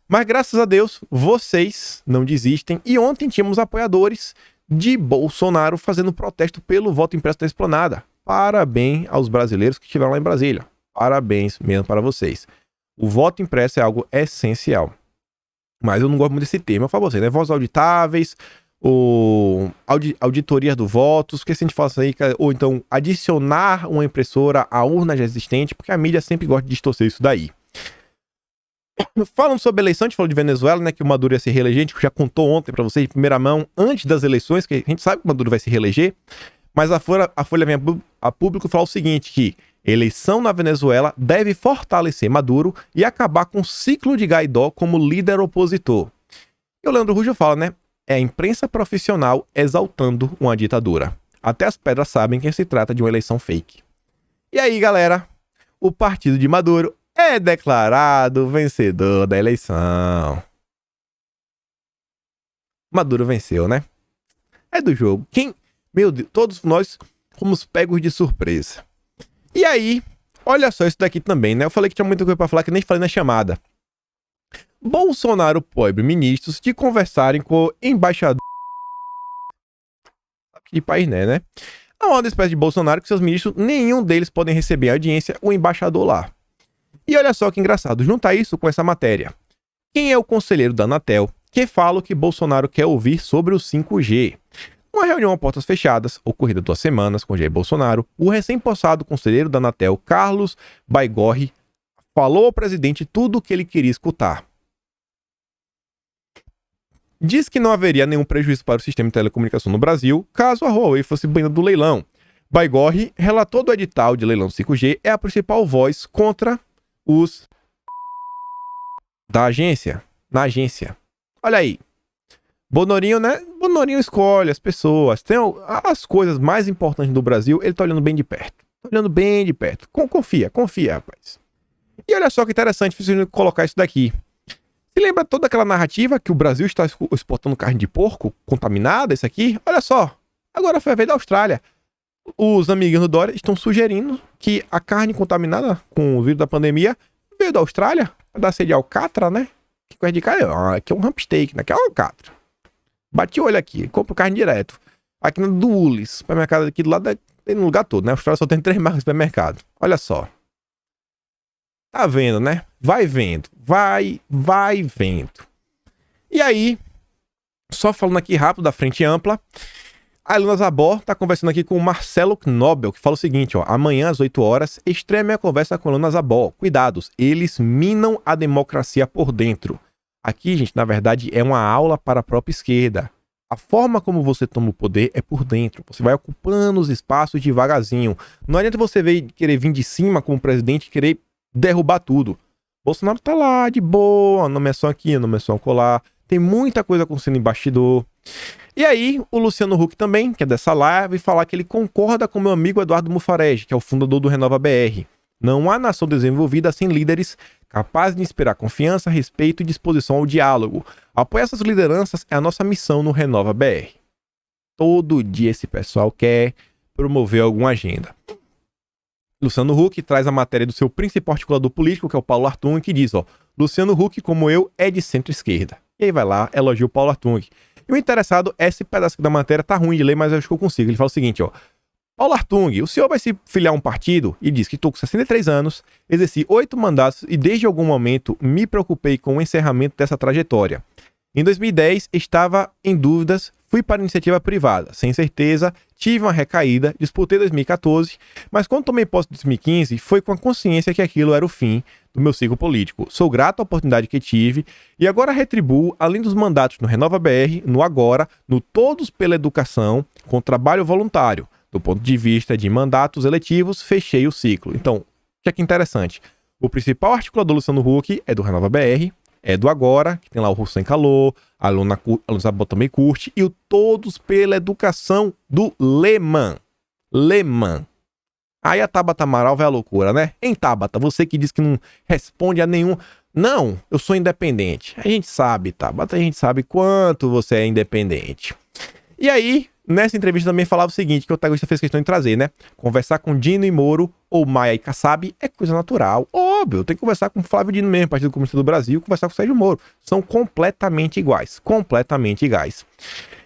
Mas graças a Deus, vocês não desistem. E ontem tínhamos apoiadores de Bolsonaro fazendo protesto pelo voto impresso na Esplanada. Parabéns aos brasileiros que estiveram lá em Brasília. Parabéns mesmo para vocês. O voto impresso é algo essencial. Mas eu não gosto muito desse termo. Eu falo pra vocês, né? Votos auditáveis, auditoria do voto, que se a gente fala isso aí, ou então adicionar uma impressora à urna já existente, porque a mídia sempre gosta de distorcer isso daí. Falando sobre eleição, a gente falou de Venezuela, né, que o Maduro ia se reeleger, a gente já contou ontem pra vocês, de primeira mão, antes das eleições, que a gente sabe que o Maduro vai se reeleger, mas a Folha vem a público falar o seguinte, que eleição na Venezuela deve fortalecer Maduro e acabar com o ciclo de Guaidó como líder opositor. E o Leandro Rujo fala, né, é a imprensa profissional exaltando uma ditadura. Até as pedras sabem que se trata de uma eleição fake. E aí, galera, o partido de Maduro é declarado vencedor da eleição. Maduro venceu, né? É do jogo. Meu Deus, todos nós fomos pegos de surpresa. E aí, olha só isso daqui também, né? Eu falei que tinha muita coisa pra falar que nem falei na chamada. Bolsonaro proíbe ministros de conversarem com o embaixador de país, né? Há uma espécie de Bolsonaro que seus ministros, nenhum deles podem receber a audiência, o embaixador lá. E olha só que engraçado, junta isso com essa matéria. Quem é o conselheiro da Anatel que fala o que Bolsonaro quer ouvir sobre o 5G? Uma reunião a portas fechadas, ocorrida 2 semanas com Jair Bolsonaro, o recém-possado conselheiro da Anatel, Carlos Baigorre, falou ao presidente tudo o que ele queria escutar. Diz que não haveria nenhum prejuízo para o sistema de telecomunicação no Brasil caso a Huawei fosse banida do leilão. Baigorre, relator do edital de leilão 5G, é a principal voz contra os da agência. Na agência. Olha aí. Bonorinho, né? Bonorinho escolhe as pessoas. Tem as coisas mais importantes do Brasil, ele tá olhando bem de perto. Tá olhando bem de perto. Confia, rapaz. E olha só que interessante, preciso colocar isso daqui. Se lembra toda aquela narrativa que o Brasil está exportando carne de porco contaminada, isso aqui? Olha só, agora foi a vez da Austrália. Os amiguinhos do Dória estão sugerindo que a carne contaminada com o vírus da pandemia veio da Austrália, da sede de Alcatra, né? Que coisa de carne, aqui é um rump steak, né? Aqui é um Alcatra. Bati o olho aqui, compro carne direto. Aqui no do Ulis, supermercado aqui do lado, tem no lugar todo, né? A Austrália só tem 3 marcas de supermercado. Olha só. Tá vendo, né? Vai vendo. Vai vendo. E aí, só falando aqui rápido da Frente Ampla, a Ilona Zabor tá conversando aqui com o Marcelo Knobel, que fala o seguinte, ó. Amanhã, às 8 horas, estreia minha conversa com a Ilona Zabor. Cuidados, eles minam a democracia por dentro. Aqui, gente, na verdade, é uma aula para a própria esquerda. A forma como você toma o poder é por dentro. Você vai ocupando os espaços devagarzinho. Não adianta você querer vir de cima como presidente e querer derrubar tudo. Bolsonaro tá lá, de boa, não é só aqui, não é só colar. Tem muita coisa acontecendo em bastidor. E aí, o Luciano Huck também, que é dessa live, falar que ele concorda com meu amigo Eduardo Mufarege, que é o fundador do Renova BR. Não há nação desenvolvida sem líderes capazes de inspirar confiança, respeito e disposição ao diálogo. Apoiar essas lideranças é a nossa missão no Renova BR. Todo dia esse pessoal quer promover alguma agenda. Luciano Huck traz a matéria do seu principal articulador político, que é o Paulo Artung, que diz, ó, Luciano Huck, como eu, é de centro-esquerda. E aí vai lá, elogia o Paulo Artung. E E o interessado, esse pedaço da matéria tá ruim de ler, mas eu acho que eu consigo. Ele fala o seguinte, ó. Paulo Artung, o senhor vai se filiar a um partido? E diz que estou com 63 anos, exerci 8 mandatos e desde algum momento me preocupei com o encerramento dessa trajetória. Em 2010, estava em dúvidas, fui para a iniciativa privada, sem certeza, tive uma recaída, disputei 2014, mas quando tomei posse em 2015, foi com a consciência que aquilo era o fim do meu ciclo político. Sou grato à oportunidade que tive e agora retribuo, além dos mandatos no Renova BR, no Agora, no Todos pela Educação, com trabalho voluntário. Do ponto de vista de mandatos eletivos, fechei o ciclo. Então, o que é que interessante? O principal articulador Luciano Huck é do Renova BR, é do Agora, que tem lá o Russo Sem Calor, a Aluna Zabot também curte, e o Todos pela Educação do Leman. Leman. Aí a Tabata Amaral vai à loucura, né? Hein, Tabata, você que diz que não responde a nenhum... Não, eu sou independente. A gente sabe, Tabata, a gente sabe quanto você é independente. E aí, nessa entrevista também falava o seguinte, que o Taguista fez questão de trazer, né? Conversar com Dino e Moro, ou Maia e Kassab, é coisa natural. Óbvio, tem que conversar com o Flávio Dino mesmo, Partido Comunista do Brasil, conversar com o Sérgio Moro. São completamente iguais. Completamente iguais.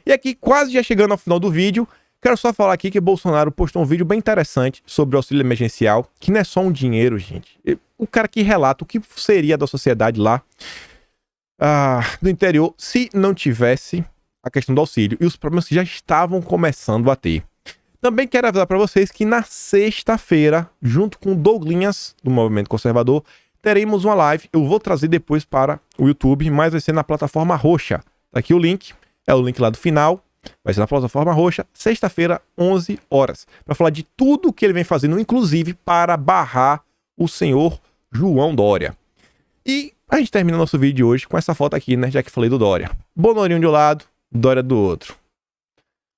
E aqui, quase já chegando ao final do vídeo, quero só falar aqui que Bolsonaro postou um vídeo bem interessante sobre o auxílio emergencial, que não é só um dinheiro, gente. O cara que relata o que seria da sociedade lá do interior se não tivesse a questão do auxílio e os problemas que já estavam começando a ter. Também quero avisar para vocês que na sexta-feira, junto com o Douglinhas, do Movimento Conservador, teremos uma live. Eu vou trazer depois para o YouTube, mas vai ser na plataforma roxa. Tá aqui o link, é o link lá do final. Vai ser na plataforma roxa, sexta-feira, 11 horas. Para falar de tudo que ele vem fazendo, inclusive para barrar o senhor João Dória. E a gente termina nosso vídeo de hoje com essa foto aqui, né? Já que falei do Dória. Bonorinho de um lado, Dória do outro.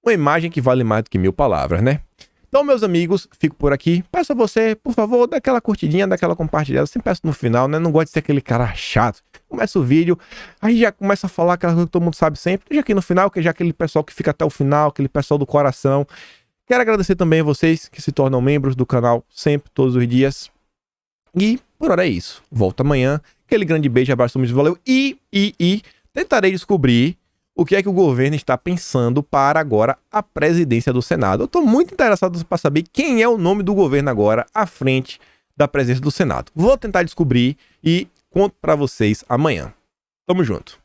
Uma imagem que vale mais do que 1000 palavras, né? Então, meus amigos, fico por aqui. Peço a você, por favor, dá aquela curtidinha, dá aquela compartilhada. Sempre peço no final, né? Não gosto de ser aquele cara chato. Começa o vídeo, aí já começa a falar aquela coisa que todo mundo sabe sempre. Deixa aqui no final, que já aquele pessoal que fica até o final, aquele pessoal do coração. Quero agradecer também a vocês que se tornam membros do canal sempre, todos os dias. E por hora é isso. Volto amanhã. Aquele grande beijo, abraço, valeu. E tentarei descobrir o que é que o governo está pensando para agora a presidência do Senado. Eu estou muito interessado para saber quem é o nome do governo agora à frente da presidência do Senado. Vou tentar descobrir e conto para vocês amanhã. Tamo junto.